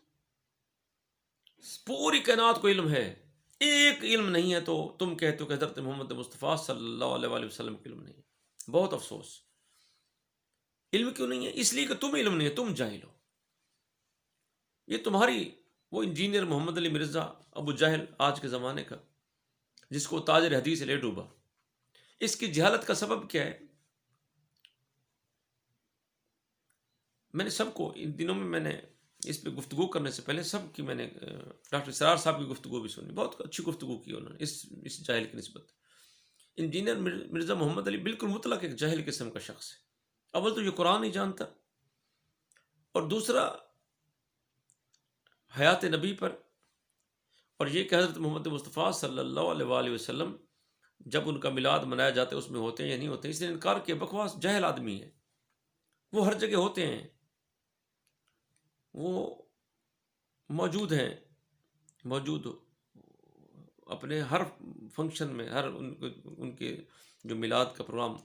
پوری کائنات کو علم ہے. ایک علم نہیں ہے تو تم کہتے ہو کہ حضرت محمد مصطفیٰ صلی اللہ علیہ وآلہ وسلم کا علم نہیں ہے. بہت افسوس. علم کیوں نہیں ہے؟ اس لیے کہ تم علم نہیں ہے، تم جاہل ہو. یہ تمہاری وہ انجینئر محمد علی مرزا ابو جہل آج کے زمانے کا، جس کو تاجر حدیث لے ڈوبا، اس کی جہالت کا سبب کیا ہے؟ میں نے سب کو ان دنوں میں نے اس پہ گفتگو کرنے سے پہلے سب کی میں نے ڈاکٹر سرار صاحب کی گفتگو بھی سنی. بہت اچھی گفتگو کی انہوں نے اس جاہل کی نسبت. انجینئر مرزا محمد علی بالکل مطلق ایک جاہل قسم کا شخص ہے. اول تو یہ قرآن نہیں جانتا، اور دوسرا حیات نبی پر، اور یہ کہ حضرت محمد مصطفیٰ صلی اللہ علیہ وآلہ وسلم جب ان کا میلاد منایا جاتا ہے اس میں ہوتے ہیں یا نہیں ہوتے، اس نے انکار کیا. بکواس. جاہل آدمی ہے وہ. ہر جگہ ہوتے ہیں، وہ موجود ہیں، موجود اپنے ہر فنکشن میں، ہر ان کے جو میلاد کا پروگرام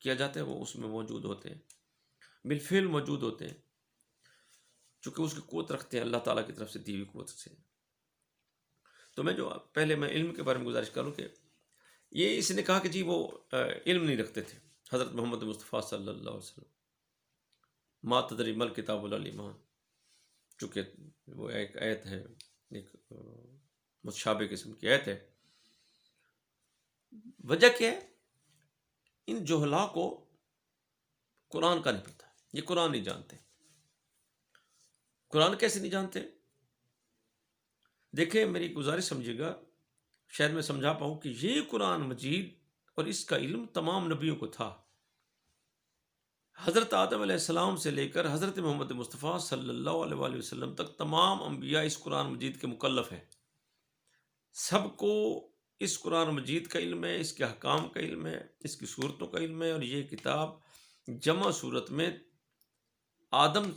کیا جاتا ہے وہ اس میں موجود ہوتے ہیں، بالفعل موجود ہوتے ہیں، چونکہ اس کی قوت رکھتے ہیں اللہ تعالیٰ کی طرف سے دی ہوئی قوت سے. تو میں جو پہلے میں علم کے بارے میں گزارش کروں کہ یہ اس نے کہا کہ جی وہ علم نہیں رکھتے تھے حضرت محمد مصطفیٰ صلی اللہ علیہ وسلم. ما تدری مل کتاب الایمان، چونکہ وہ ایک آیت ہے، ایک متشابہ قسم کی آیت ہے. وجہ کیا ہے؟ ان جہلا کو قرآن کا نہیں پتہ. یہ قرآن نہیں جانتے. قرآن کیسے نہیں جانتے؟ دیکھیں میری گزارش سمجھے گا، شاید میں سمجھا پاؤں کہ یہ قرآن مجید اور اس کا علم تمام نبیوں کو تھا. حضرت آدم علیہ السلام سے لے کر حضرت محمد مصطفیٰ صلی اللہ علیہ وآلہ وسلم تک تمام انبیاء اس قرآن مجید کے مکلف ہیں. سب کو اس قرآن مجید کا علم ہے، اس کے احکام کا علم ہے، اس کی صورتوں کا علم ہے. اور یہ کتاب جمع صورت میں آدم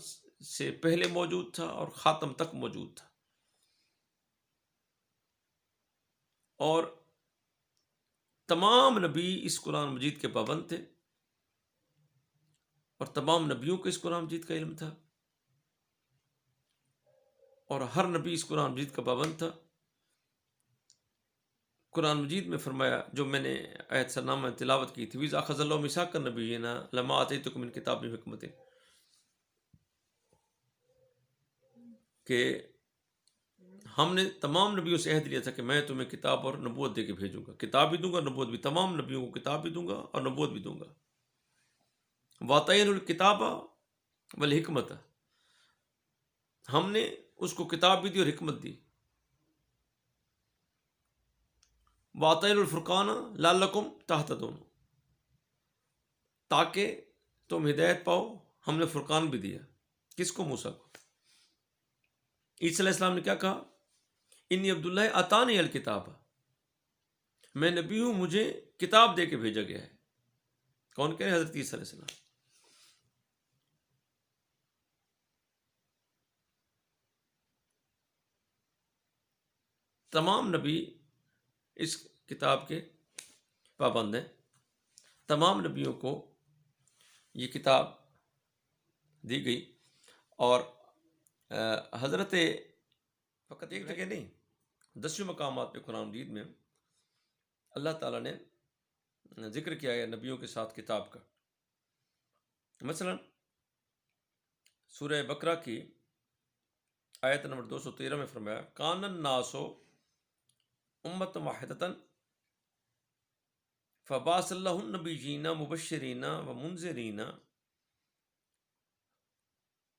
سے پہلے موجود تھا اور خاتم تک موجود تھا. اور تمام نبی اس قرآن مجید کے پابند تھے، اور تمام نبیوں کو اس قرآن مجید کا علم تھا، اور ہر نبی اس قرآن مجید کا پابند تھا. قرآن مجید میں فرمایا، جو میں نے آیت سرنامہ میں تلاوت کی تھی، وَإِذْ أَخَذَ اللَّهُ مِيثَاقَ النَّبِيِّينَ لَمَا آتَيْتُكُم مِّن کِتَابٍ وَحِکْمَةٍ، کہ ہم نے تمام نبیوں سے عہد لیا تھا کہ میں تمہیں کتاب اور نبوت دے کے بھیجوں گا. کتاب بھی دوں گا، نبوت بھی. تمام نبیوں کو کتاب بھی دوں گا اور نبوت بھی دوں گا. وَآتَيْنَا الْكِتَابَ وَالْحِکْمَةَ، ہم نے اس کو کتاب بھی دی اور حکمت دی. وَآتَيْنَا الْفُرْقَانَ لَعَلَّكُمْ تَهْتَدُونَ، تاکہ تم ہدایت پاؤ. ہم نے فرقان بھی دیا. کس کو؟ موسیٰ کو. عیسیٰ علیہ السلام نے کیا کہا؟ انی عبداللہ اتانی الکتاب، میں نبی ہوں، مجھے کتاب دے کے بھیجا گیا ہے. کون کہہ رہے؟ حضرت عیسیٰ علیہ السلام. تمام نبی اس کتاب کے پابند ہیں. تمام نبیوں کو یہ کتاب دی گئی. اور حضرت فقط ایک جگہ نہیں، 10 مقامات پہ قرآن مجید میں اللہ تعالیٰ نے ذکر کیا ہے نبیوں کے ساتھ کتاب کا. مثلا سورہ بقرہ کی آیت نمبر 213 میں فرمایا، کان الناس امۃ واحدۃ فبعث اللہ النبیین مبشرین ومنذرین.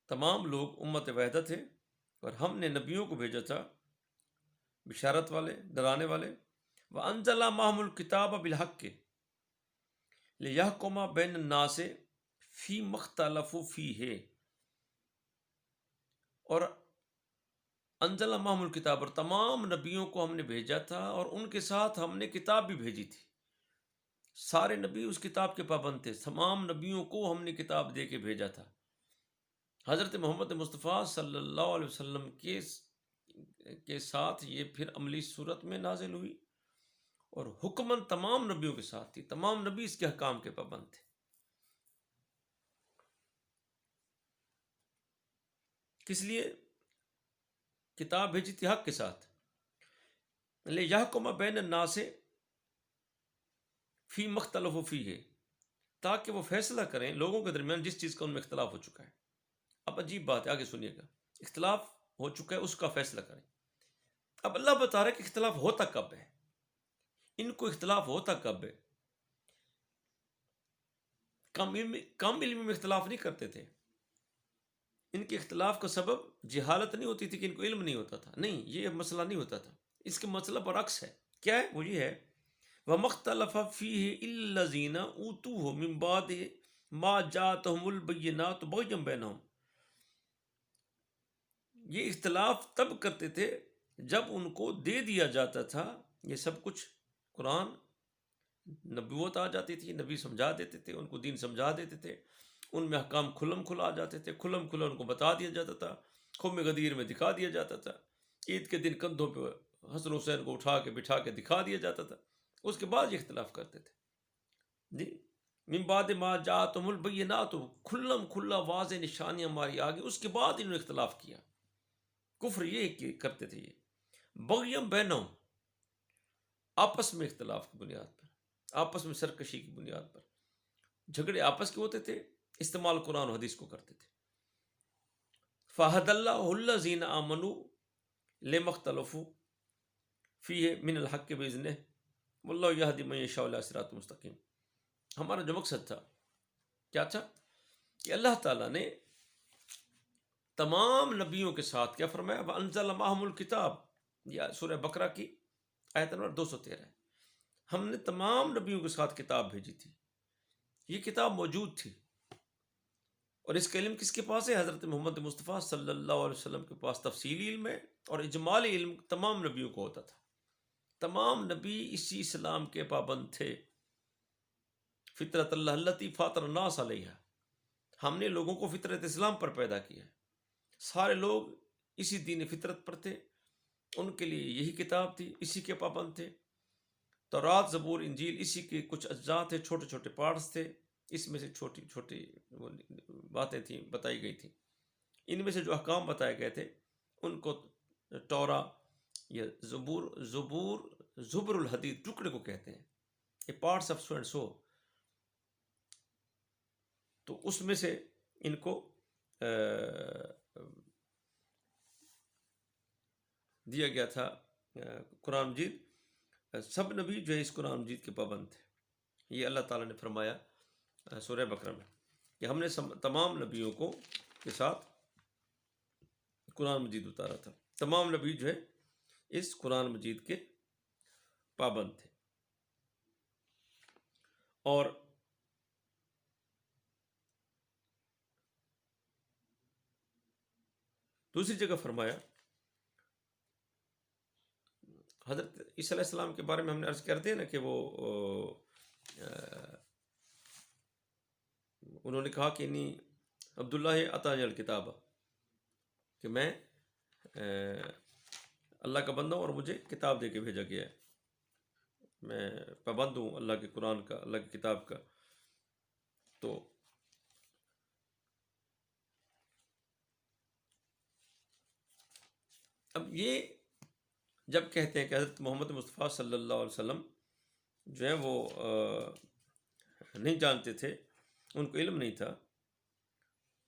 تمام لوگ امت واحدہ تھے اور ہم نے نبیوں کو بھیجا تھا بشارت والے، ڈرانے والے. وانزل معهم الکتاب بالحق لیحکم بین الناس فیما اختلفوا فیہ، اور انزل معہم الکتاب، اور تمام نبیوں کو ہم نے بھیجا تھا اور ان کے ساتھ ہم نے کتاب بھی بھیجی تھی. سارے نبی اس کتاب کے پابند تھے، تمام نبیوں کو ہم نے کتاب دے کے بھیجا تھا. حضرت محمد مصطفیٰ صلی اللہ علیہ وسلم کے ساتھ یہ پھر عملی صورت میں نازل ہوئی، اور حکمن تمام نبیوں کے ساتھ تھی. تمام نبی اس کے احکام کے پابند تھے. کس لیے کتاب بھیجی تھی؟ حق کے ساتھ. لِیَحْکُمَ بَیْنَ النَّاسِ فی مختلف فی ہے، تاکہ وہ فیصلہ کریں لوگوں کے درمیان جس چیز کا ان میں اختلاف ہو چکا ہے. اب عجیب بات ہے، آگے سنیے گا. اختلاف ہو چکا ہے، اس کا فیصلہ کریں. اب اللہ بتا رہا ہے کہ اختلاف ہوتا کب ہے. ان کو اختلاف ہوتا کب ہے؟ کم علم میں اختلاف نہیں کرتے تھے. ان کے اختلاف کا سبب جہالت نہیں ہوتی تھی کہ ان کو علم نہیں ہوتا تھا، نہیں، یہ مسئلہ نہیں ہوتا تھا. اس کے مسئلہ برعکس ہے. کیا ہے وہ؟ یہ ہے وَمَا اخْتَلَفَ فِيهِ إِلَّا الَّذِينَ أُوتُوهُ مِن بَعْدِ مَا جَاءَتْهُمُ الْبَيِّنَاتُ بَغْيًا بَيْنَهُمْ. یہ اختلاف تب کرتے تھے جب ان کو دے دیا جاتا تھا یہ سب کچھ. قرآن، نبوت آ جاتی تھی، نبی سمجھا دیتے تھے، ان کو دین سمجھا دیتے تھے، ان میں احکام کھلم کھلا آ جاتے تھے، کھلم کھلا ان کو بتا دیا جاتا تھا، خم غدیر میں دکھا دیا جاتا تھا. عید کے دن کندھوں پہ حسن حسین کو اٹھا کے بٹھا کے دکھا دیا جاتا تھا. اس کے بعد یہ اختلاف کرتے تھے. جی، من بعد ما جاءتهم البینات، کھلم کھلا واضح نشانیاں ہماری آگے، اس کے بعد انہوں نے اختلاف کیا. کفر یہ کہ کرتے تھے، یہ بغیم بینہم، آپس میں اختلاف کی بنیاد پر، آپس میں سرکشی کی بنیاد پر. جھگڑے آپس کے ہوتے تھے، استعمال قرآن و حدیث کو کرتے تھے. فہد اللہ الذین آمنوا لما اختلفوا فیہ من الحق بإذنہ واللہ یہدی من یشاء الی صراط مستقیم. ہمارا جو مقصد تھا کیا تھا کہ اللہ تعالیٰ نے تمام نبیوں کے ساتھ کیا فرمایا؟ وَأَنزَلَ مَعَهُمُ الْكِتَابَ، یہ سورہ بقرہ کی آیت نمبر 213 ہے. ہم نے تمام نبیوں کے ساتھ کتاب بھیجی تھی. یہ کتاب موجود تھی، اور اس کا علم کس کے پاس ہے؟ حضرت محمد مصطفیٰ صلی اللہ علیہ وسلم کے پاس تفصیلی علم ہے، اور اجمالی علم تمام نبیوں کو ہوتا تھا. تمام نبی اسی اسلام کے پابند تھے. فطرت اللہ التی فاطر الناس علیہا، ہم نے لوگوں کو فطرت اسلام پر پیدا کیا ہے. سارے لوگ اسی دین فطرت پر تھے، ان کے لیے یہی کتاب تھی، اسی کے پابند تھے. تورات، زبور، انجیل اسی کے کچھ اجزاء تھے، چھوٹے چھوٹے پارٹس تھے. اس میں سے چھوٹی چھوٹی باتیں تھیں، بتائی گئی تھیں. ان میں سے جو احکام بتائے گئے تھے ان کو تورا یا زبر الحدید ٹکڑے کو کہتے ہیں، یہ parts of so and so. تو اس میں سے ان کو دیا گیا تھا قرآن مجید. سب نبی جو ہے اس قرآن مجید کے پابند تھے. یہ اللہ تعالیٰ نے فرمایا سورہ بقرہ میں کہ ہم نے تمام نبیوں کو کے ساتھ قرآن مجید اتارا تھا. تمام نبی جو ہے اس قرآن مجید کے پابند تھے. اور دوسری جگہ فرمایا حضرت عیسیٰ علیہ السلام کے بارے میں ہم نے عرض کر دیا نا کہ وہ انہوں نے کہا کہ انی عبداللہ عطانی الکتاب، کہ میں اللہ کا بندہ ہوں اور مجھے کتاب دے کے بھیجا گیا ہے. میں پابند ہوں اللہ کے قرآن کا، اللہ کی کتاب کا. تو اب یہ جب کہتے ہیں کہ حضرت محمد مصطفیٰ صلی اللہ علیہ وسلم جو ہے وہ نہیں جانتے تھے، ان کو علم نہیں تھا،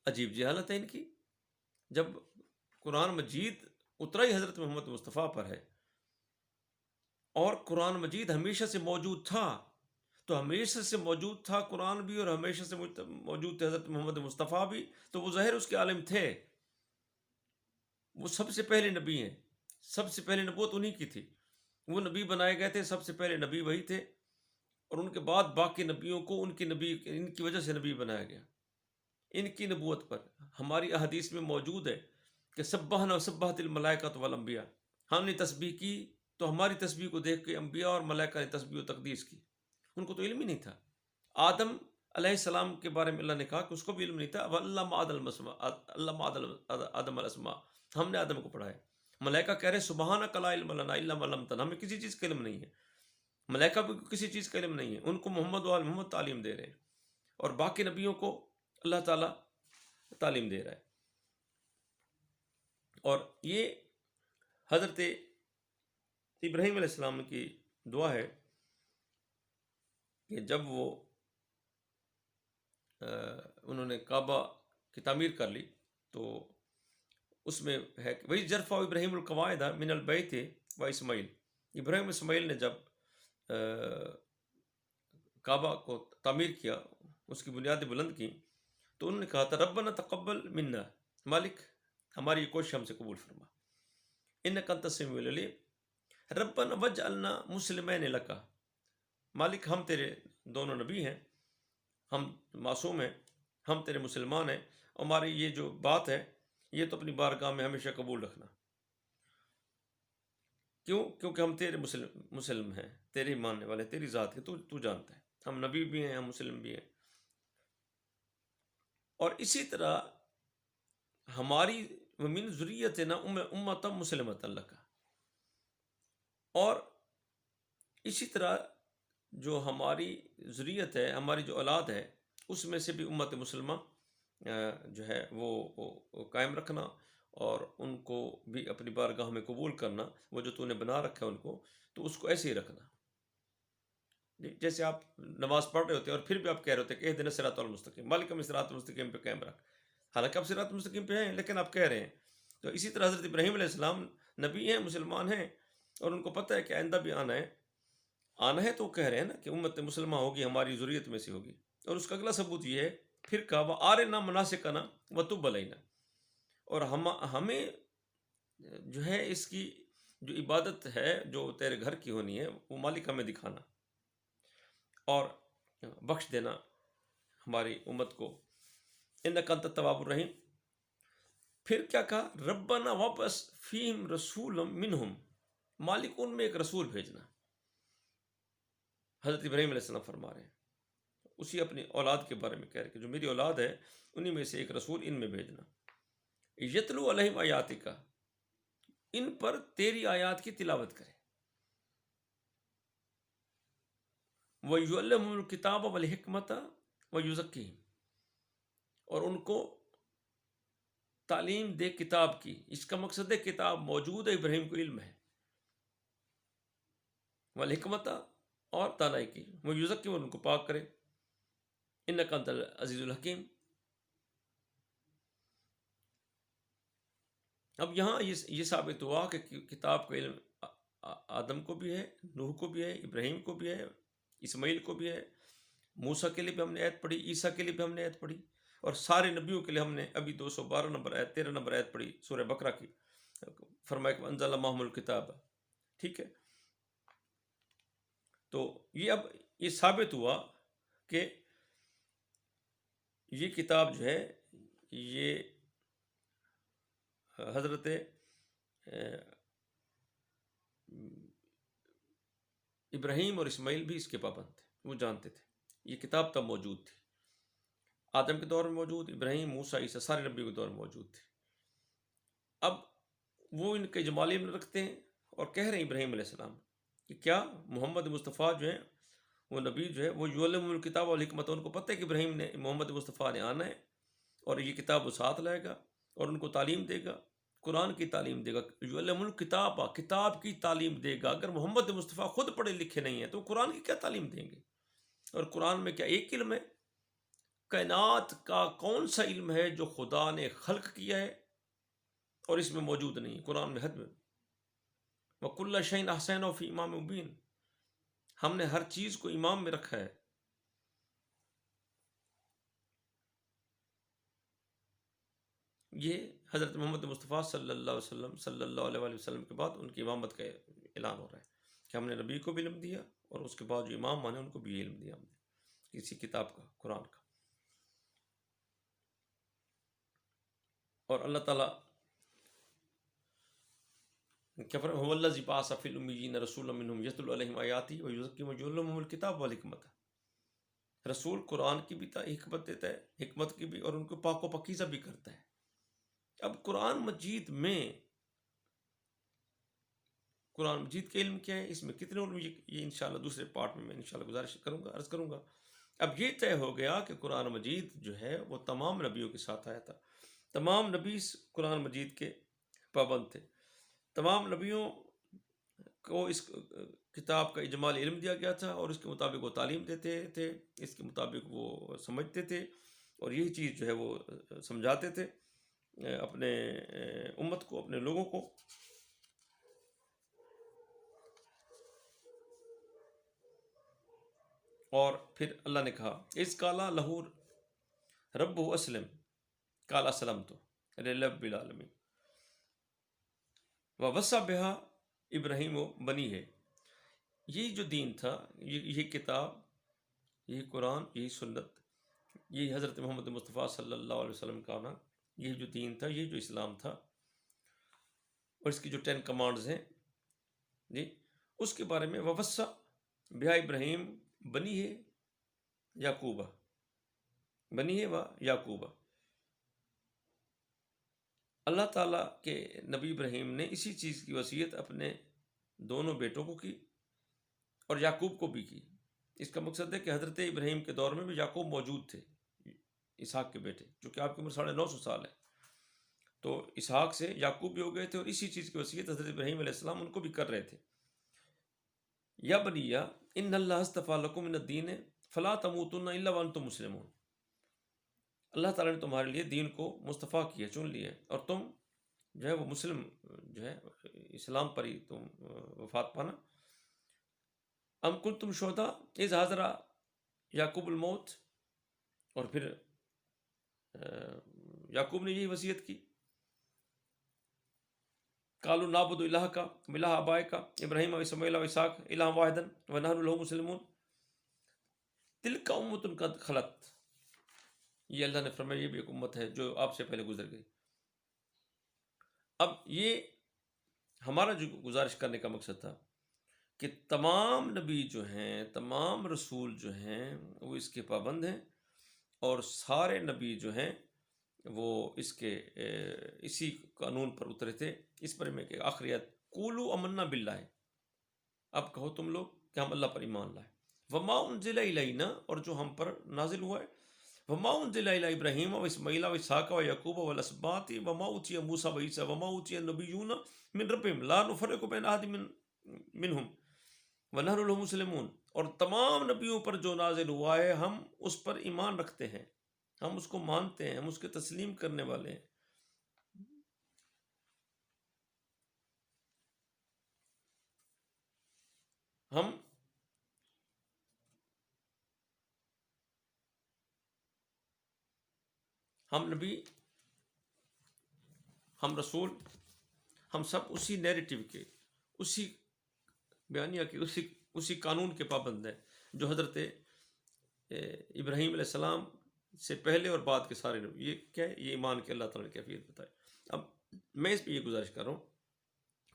عجیب جہالت ہے ان کی. جب قرآن مجید اترا ہی حضرت محمد مصطفیٰ پر ہے، اور قرآن مجید ہمیشہ سے موجود تھا، تو ہمیشہ سے موجود تھا قرآن بھی، اور ہمیشہ سے موجود تھے حضرت محمد مصطفیٰ بھی، تو وہ ظاہر اس کے عالم تھے. وہ سب سے پہلے نبی ہیں، سب سے پہلے نبوت انہی کی تھی. وہ نبی بنائے گئے تھے، سب سے پہلے نبی وہی تھے، اور ان کے بعد باقی نبیوں کو ان کی وجہ سے نبی بنایا گیا. ان کی نبوت پر ہماری احادیث میں موجود ہے کہ سبحنا و سبحت الملائکۃ والانبیاء، ہم نے تسبیح کی تو ہماری تسبیح کو دیکھ کے انبیاء اور ملائکہ نے تسبیح و تقدیس کی. ان کو تو علم ہی نہیں تھا. آدم علیہ السلام کے بارے میں اللہ نے کہا کہ اس کو بھی علم نہیں تھا. وَعَلَّمَ آدم الاسماء، ہم نے آدم کو پڑھایا. ملائکہ کہہ رہے سبحانک لا علم لنا الا ما علمتنا، ہمیں کسی چیز کا علم نہیں ہے. ملائکہ بھی کسی چیز کا علم نہیں ہے. ان کو محمد و آل محمد تعلیم دے رہے ہیں، اور باقی نبیوں کو اللہ تعالیٰ تعلیم دے رہا ہے. اور یہ حضرت ابراہیم علیہ السلام کی دعا ہے کہ جب وہ انہوں نے کعبہ کی تعمیر کر لی تو اس میں ہے کہ وہی جرفا ابراہیم القواعد من البیت و اسماعیل، ابراہیم اسماعیل نے جب کعبہ کو تعمیر کیا، اس کی بنیادیں بلند کی، تو انہوں نے کہا تھا ربنا تقبل منا، مالک ہماری یہ کوشش ہم سے قبول فرما، انک انت السمیع العلیم، ربنا وجعلنا مسلمین لک، مالک ہم تیرے دونوں نبی ہیں، ہم معصوم ہیں، ہم تیرے مسلمان ہیں، ہماری یہ جو بات ہے یہ تو اپنی بارگاہ میں ہمیشہ قبول رکھنا. کیوں؟ کیونکہ ہم تیرے مسلم ہیں، تیرے ہی ماننے والے، تیری ذات کے تو جانتا ہے، ہم نبی بھی ہیں، ہم مسلم بھی ہیں. اور اسی طرح ہماری ومن ذریتنا امتا مسلمۃ لک، اور اسی طرح جو ہماری ذریت ہے، ہماری جو اولاد ہے، اس میں سے بھی امت مسلمہ جو ہے وہ قائم رکھنا، اور ان کو بھی اپنی بارگاہ میں قبول کرنا. وہ جو تو نے بنا رکھا ہے ان کو، تو اس کو ایسے ہی رکھنا. جیسے آپ نماز پڑھ رہے ہوتے ہیں اور پھر بھی آپ کہہ رہے ہوتے ہیں کہ اہدنا الصراط المستقیم، مالک ہمیں صراط المستقیم پہ قائم رکھ. حالانکہ آپ صراط المستقیم پہ ہیں لیکن آپ کہہ رہے ہیں. تو اسی طرح حضرت ابراہیم علیہ السلام نبی ہیں، مسلمان ہیں، اور ان کو پتہ ہے کہ آئندہ بھی آنا ہے تو وہ کہہ رہے ہیں نا کہ امت مسلمہ ہوگی، ہماری ذریت میں سے ہوگی. اور اس کا اگلا ثبوت یہ ہے پھر کہا وَآرِنَا مَنَاسِكَنَا وَتُبْ عَلَيْنَا، اور ہمیں جو ہے اس کی جو عبادت ہے جو تیرے گھر کی ہونی ہے وہ مالک ہمیں دکھانا اور بخش دینا ہماری امت کو، انک انت التواب الرحیم. پھر کیا کہا ربنا وابعث فیہم رسولا منہم، مالک ان میں ایک رسول بھیجنا. حضرت ابراہیم علیہ السلام فرما رہے ہیں، اسی اپنی اولاد کے بارے میں کہہ رہے ہیں کہ جو میری اولاد ہے انہی میں سے ایک رسول ان میں بھیجنا، یتلو علیہم آیاتک، ان پر تیری آیات کی تلاوت کرے، وَيُعَلِّمُهُمُ الْكِتَابَ وَالْحِکْمَةَ وَيُزَکِّیہِم، اور ان کو تعلیم دے کتاب کی. اس کا مقصد ہے کتاب موجود ہے، ابراہیم کو علم ہے، والحکمت اور دانائی کی، وَيُزَکِّیہِم، اور ان کو پاک کرے، انک انت العزیز الحکیم. اب یہاں یہ ثابت ہوا کہ کتاب کا علم آدم کو بھی ہے، نوح کو بھی ہے، ابراہیم کو بھی ہے، اسماعیل کو بھی ہے، موسیٰ کے لیے بھی ہم نے آیت پڑھی، عیسیٰ کے لیے بھی ہم نے آیت پڑھی، اور سارے نبیوں کے لیے ہم نے ابھی 212 نمبر آیت 13 نمبر آیت پڑھی سورہ بقرہ کی. فرمایا کہ انزل معہم الکتاب. ٹھیک ہے، تو یہ اب یہ ثابت ہوا کہ یہ کتاب جو ہے یہ حضرت ابراہیم اور اسماعیل بھی اس کے پابند تھے، وہ جانتے تھے یہ کتاب تب موجود تھی، آدم کے دور میں موجود، ابراہیم، موسیٰ، عیسیٰ سارے نبیوں کے دور میں موجود تھی. اب وہ ان کے اجمالی میں رکھتے ہیں اور کہہ رہے ہیں ابراہیم علیہ السلام کہ کیا محمد مصطفیٰ جو ہیں وہ نبی جو ہے وہ یعلم الکتاب والحکمت، ان کو پتہ ہے کہ ابراہیم نے، محمد مصطفیٰ نے آنا ہے اور یہ کتاب وہ ساتھ لائے گا اور ان کو تعلیم دے گا، قرآن کی تعلیم دے گا. یعلم الکتاب، کتاب کی تعلیم دے گا. اگر محمد مصطفیٰ خود پڑھے لکھے نہیں ہیں تو قرآن کی کیا تعلیم دیں گے؟ اور قرآن میں کیا ایک علم ہے؟ کائنات کا کون سا علم ہے جو خدا نے خلق کیا ہے اور اس میں موجود نہیں؟ قرآن میں حد میں وَكُلَّ شَيْءٍ أَحْصَيْنَاهُ فِي إِمَامٍ مُبِينٍ، ہم نے ہر چیز کو امام میں رکھا ہے. یہ حضرت محمد مصطفیٰ صلی اللہ علیہ وسلم کے بعد ان کی امامت کا اعلان ہو رہا ہے کہ ہم نے نبی کو بھی علم دیا اور اس کے بعد جو امام مانے ان کو بھی علم دیا ہم نے کسی کتاب کا، قرآن کا. اور اللہ تعالیٰ کیا فرمایا هو الذی بعث فی الامیین رسولا منہم یتلو علیہم آیاتہ ویزکیہم ویعلمہم الکتاب والحکمۃ۔ رسول قرآن کی بھی حکمت دیتا ہے، حکمت کی بھی، اور ان کو پاک و پکیزہ بھی کرتا ہے۔ اب قرآن مجید میں قرآن مجید کا علم کیا ہے، اس میں کتنے علم، یہ انشاءاللہ دوسرے پارٹ میں انشاءاللہ گزارش کروں گا، عرض کروں گا۔ اب یہ طے ہو گیا کہ قرآن مجید جو ہے وہ تمام نبیوں کے ساتھ آیا تھا، تمام نبی اس قرآن مجید کے پابند تھے، تمام نبیوں کو اس کتاب کا اجمالی علم دیا گیا تھا، اور اس کے مطابق وہ تعلیم دیتے تھے، اس کے مطابق وہ سمجھتے تھے، اور یہی چیز جو ہے وہ سمجھاتے تھے اپنے امت کو، اپنے لوگوں کو۔ اور پھر اللہ نے کہا اس کالا لہور رب اسلم کالا سلم تو رب العالمین ووصى بها ابراہیم و بنی ہے۔ یہ جو دین تھا، یہ کتاب، یہی قرآن، یہی سنت، یہی حضرت محمد مصطفیٰ صلی اللہ علیہ وسلم کا آنا، یہ جو دین تھا، یہ جو اسلام تھا، اور اس کی جو 10 کمانڈز ہیں جی، اس کے بارے میں ووصى بها ابراہیم بنی ہے یعقوبہ، بنی ہے و یعقوبہ۔ اللہ تعالیٰ کے نبی ابراہیم نے اسی چیز کی وصیت اپنے دونوں بیٹوں کو کی، اور یعقوب کو بھی کی۔ اس کا مقصد ہے کہ حضرت ابراہیم کے دور میں بھی یعقوب موجود تھے، اسحاق کے بیٹے، جو کہ آپ کی عمر 950 سال ہے، تو اسحاق سے یعقوب بھی ہو گئے تھے، اور اسی چیز کی وصیت حضرت ابراہیم علیہ السلام ان کو بھی کر رہے تھے۔ یا بنیہ ان اللہ اصطفیٰ لکم من الدین فلا تموتن الا وانتم مسلمون۔ اللہ تعالیٰ نے تمہارے لیے دین کو مصطفیٰ کیا، چن لیا، اور تم جو ہے وہ مسلم، جو ہے اسلام پر ہی تم وفات پانا۔ ام کنتم شہداء اذ حضر یعقوب الموت، اور پھر یعقوب نے یہی وصیت کی، قالوا نعبد الہک و الہ آبائک ابراہیم و اسماعیل و اسحاق الہا واحدا ونحن لہ مسلمون تلک امۃ قد خلت۔ یہ اللہ نے فرمایا یہ بھی ایک امت ہے جو آپ سے پہلے گزر گئی۔ اب یہ ہمارا جو گزارش کرنے کا مقصد تھا کہ تمام نبی جو ہیں، تمام رسول جو ہیں، وہ اس کے پابند ہیں، اور سارے نبی جو ہیں وہ اس کے اسی قانون پر اترے تھے۔ اس پر میں کہ آخری آیت قولوا آمنا باللہ، اب کہو تم لوگ کہ ہم اللہ پر ایمان لائے، وما انزل الینا، اور جو ہم پر نازل ہوا ہے، وما انزل الی ابراہیم و اسماعیل و اسحاق و یعقوب والاسباط وما اوتی موسیٰ و عیسیٰ وما اوتی النبیون من ربہم لا نفرق بین احد منہم ونحن لہ مسلمون، اور تمام نبیوں پر جو نازل ہوا ہے ہم اس پر ایمان رکھتے ہیں، ہم اس کو مانتے ہیں، ہم اس کے تسلیم کرنے والے ہیں۔ ہم نبی، ہم رسول، ہم سب اسی نیریٹو کے، اسی بیانیہ کے، اسی قانون کے پابند ہیں جو حضرت ابراہیم علیہ السلام سے پہلے اور بعد کے سارے نبی۔ یہ کیا ہے؟ یہ ایمان کے اللہ تعالیٰ نے کیفیت بتائی۔ اب میں اس پہ یہ گزارش کر رہا ہوں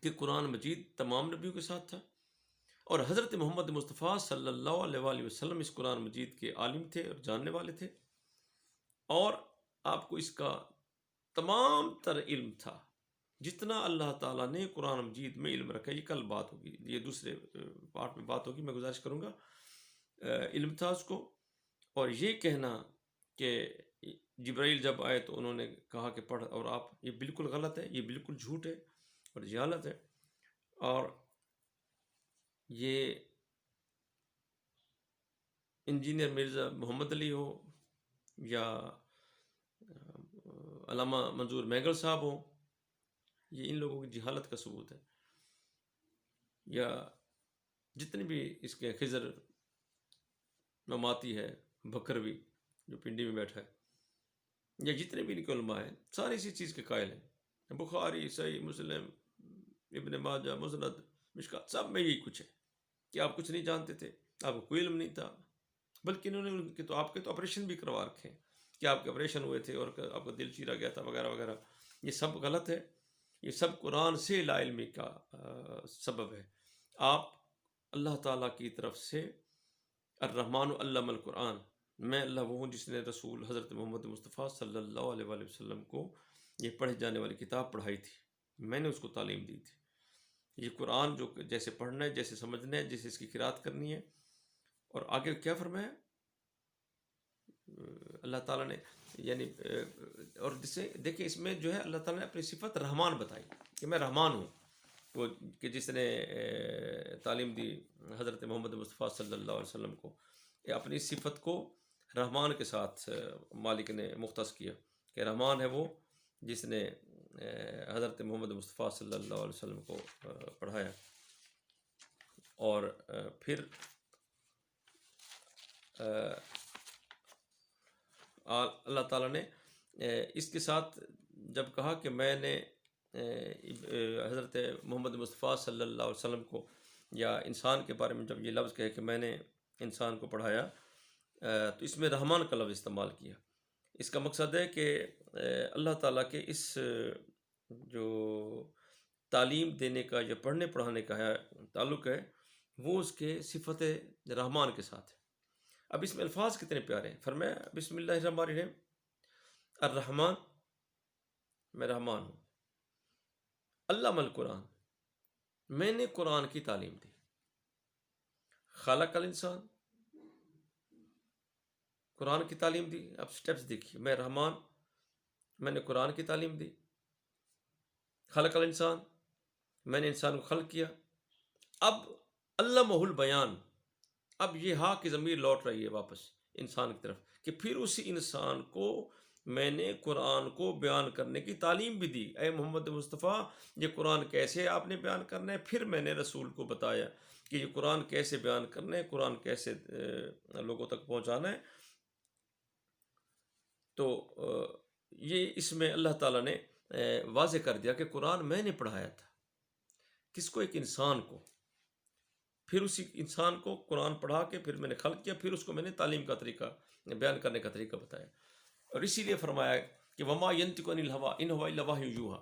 کہ قرآن مجید تمام نبیوں کے ساتھ تھا، اور حضرت محمد مصطفیٰ صلی اللہ علیہ وآلہ وسلم اس قرآن مجید کے عالم تھے اور جاننے والے تھے، اور آپ کو اس کا تمام تر علم تھا، جتنا اللہ تعالیٰ نے قرآن مجید میں علم رکھا۔ یہ کل بات ہوگی، یہ دوسرے پارٹ میں بات ہوگی، میں گزارش کروں گا۔ علم تھا اس کو، اور یہ کہنا کہ جبرائیل جب آئے تو انہوں نے کہا کہ پڑھ، اور آپ، یہ بالکل غلط ہے، یہ بالکل جھوٹ ہے اور جہالت ہے۔ اور یہ انجینئر مرزا محمد علی ہو، یا علامہ منظور میگل صاحب ہوں، یہ ان لوگوں کی جہالت کا ثبوت ہے۔ یا جتنے بھی اس کے خضر نعماتی ہے، بکروی جو پنڈی میں بیٹھا ہے، یا جتنے بھی ان کے علماء ہیں، سارے اسی چیز کے قائل ہیں۔ بخاری، صحیح مسلم، ابن ماجہ، مسند، مشکات، سب میں یہی کچھ ہے کہ آپ کچھ نہیں جانتے تھے، آپ کو کوئی علم نہیں تھا، بلکہ انہوں نے ان کے تو آپ کے تو آپریشن بھی کروا رکھے ہیں کہ آپ کے آپریشن ہوئے تھے اور آپ کا دل چیرا گیا تھا وغیرہ وغیرہ۔ یہ سب غلط ہے، یہ سب قرآن سے لا علمی کا سبب ہے۔ آپ اللہ تعالیٰ کی طرف سے الرحمن علم القرآن، میں اللہ وہ ہوں جس نے رسول حضرت محمد مصطفیٰ صلی اللہ علیہ وآلہ وسلم کو یہ پڑھی جانے والی کتاب پڑھائی تھی، میں نے اس کو تعلیم دی تھی۔ یہ قرآن جو جیسے پڑھنا ہے، جیسے سمجھنا ہے، جیسے اس کی قرات کرنی ہے۔ اور آگے کیا فرمایا اللہ تعالیٰ نے، یعنی اور جسے دیکھیں اس میں جو ہے اللہ تعالیٰ نے اپنی صفت رحمان بتائی کہ میں رحمان ہوں، وہ کہ جس نے تعلیم دی حضرت محمد مصطفیٰ صلی اللہ علیہ وسلم کو، کہ اپنی صفت کو رحمان کے ساتھ مالک نے مختص کیا کہ رحمان ہے وہ جس نے حضرت محمد مصطفیٰ صلی اللہ علیہ وسلم کو پڑھایا۔ اور پھر اللہ تعالیٰ نے اس کے ساتھ جب کہا کہ میں نے حضرت محمد مصطفیٰ صلی اللہ علیہ وسلم کو، یا انسان کے بارے میں جب یہ لفظ کہے کہ میں نے انسان کو پڑھایا، تو اس میں رحمان کا لفظ استعمال کیا۔ اس کا مقصد ہے کہ اللہ تعالیٰ کے اس جو تعلیم دینے کا یا پڑھنے پڑھانے کا ہے تعلق ہے، وہ اس کے صفت رحمان کے ساتھ ہے۔ اب اس میں الفاظ کتنے پیارے ہیں، فرمایا بسم اللہ الرحمن الرحیم، الرحمن، میں رحمان ہوں، علم القرآن، میں نے قرآن کی تعلیم دی، خلق الانسان، قرآن کی تعلیم دی۔ اب سٹیپس دیکھیے، میں رحمان، میں نے قرآن کی تعلیم دی، خلق الانسان، میں نے انسان کو خلق کیا۔ اب علمہ البیان، اب یہ ہاں کی ضمیر لوٹ رہی ہے واپس انسان کی طرف، کہ پھر اسی انسان کو میں نے قرآن کو بیان کرنے کی تعلیم بھی دی۔ اے محمد مصطفیٰ، یہ قرآن کیسے آپ نے بیان کرنا ہے، پھر میں نے رسول کو بتایا کہ یہ قرآن کیسے بیان کرنا ہے، قرآن کیسے لوگوں تک پہنچانا ہے۔ تو یہ اس میں اللہ تعالیٰ نے واضح کر دیا کہ قرآن میں نے پڑھایا تھا، کس کو؟ ایک انسان کو۔ پھر اسی انسان کو قرآن پڑھا کے پھر میں نے خلق کیا، پھر اس کو میں نے تعلیم کا طریقہ، بیان کرنے کا طریقہ بتایا۔ اور اسی لیے فرمایا کہ وما ینطق عن الہوا ان ہوا الا وحی یوحیٰ،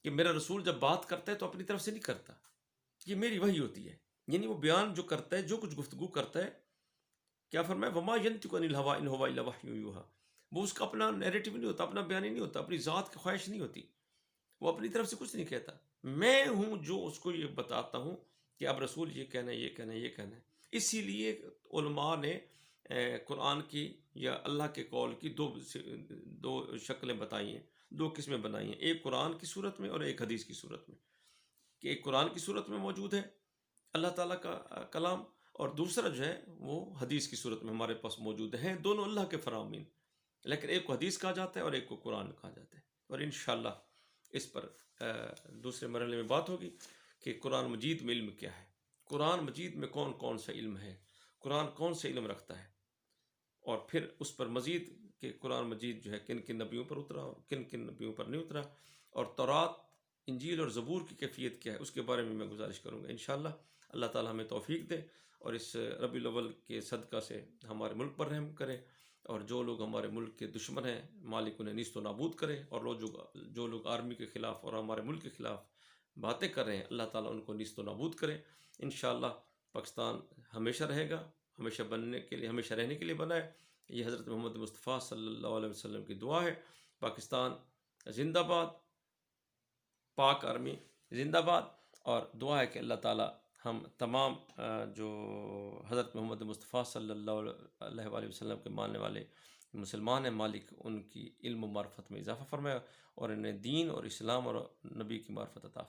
کہ میرا رسول جب بات کرتا ہے تو اپنی طرف سے نہیں کرتا، یہ میری وحی ہوتی ہے، یعنی وہ بیان جو کرتا ہے، جو کچھ گفتگو کرتا ہے، کیا فرمایا وما ینطق عن الہوا ان ہوا الا وحی یوحیٰ، وہ اس کا اپنا نیریٹو نہیں ہوتا، اپنا بیان ہی نہیں ہوتا، اپنی ذات کی خواہش نہیں ہوتی، وہ اپنی طرف سے کچھ نہیں کہتا، میں ہوں جو اس کو یہ بتاتا ہوں کہ اب رسول یہ کہنا ہے، یہ کہنا ہے، یہ کہنا ہے۔ اسی لیے علماء نے قرآن کی یا اللہ کے قول کی دو شکلیں بتائی ہیں، دو قسمیں بنائی ہیں، ایک قرآن کی صورت میں اور ایک حدیث کی صورت میں، کہ ایک قرآن کی صورت میں موجود ہے اللہ تعالیٰ کا کلام، اور دوسرا جو ہے وہ حدیث کی صورت میں ہمارے پاس موجود ہیں، دونوں اللہ کے فرامین، لیکن ایک کو حدیث کہا جاتا ہے اور ایک کو قرآن کہا جاتا ہے۔ اور انشاءاللہ اس پر دوسرے مرحلے میں بات ہوگی کہ قرآن مجید میں علم کیا ہے، قرآن مجید میں کون کون سا علم ہے، قرآن کون سے علم رکھتا ہے، اور پھر اس پر مزید کہ قرآن مجید جو ہے کن کن نبیوں پر اترا اور کن کن نبیوں پر نہیں اترا، اور تورات، انجیل اور زبور کی کیفیت کیا ہے، اس کے بارے میں گزارش کروں گا انشاءاللہ۔ اللہ تعالیٰ ہمیں توفیق دے اور اس ربیع الاول کے صدقہ سے ہمارے ملک پر رحم کرے، اور جو لوگ ہمارے ملک کے دشمن ہیں مالک انہیں نیست و نابود کرے، اور جو لوگ آرمی کے خلاف اور ہمارے ملک کے خلاف باتیں کر رہے ہیں اللہ تعالیٰ ان کو نیست و نابود کرے۔ انشاءاللہ پاکستان ہمیشہ رہے گا، ہمیشہ بننے کے لیے، ہمیشہ رہنے کے لیے بنا ہے، یہ حضرت محمد مصطفیٰ صلی اللہ علیہ وسلم کی دعا ہے۔ پاکستان زندہ باد، پاک آرمی زندہ باد، اور دعا ہے کہ اللہ تعالیٰ ہم تمام جو حضرت محمد مصطفیٰ صلی اللہ علیہ وآلہ وسلم کے ماننے والے مسلمان ہیں، مالک ان کی علم و معرفت میں اضافہ فرمائے، اور انہیں دین اور اسلام اور نبی کی معرفت عطا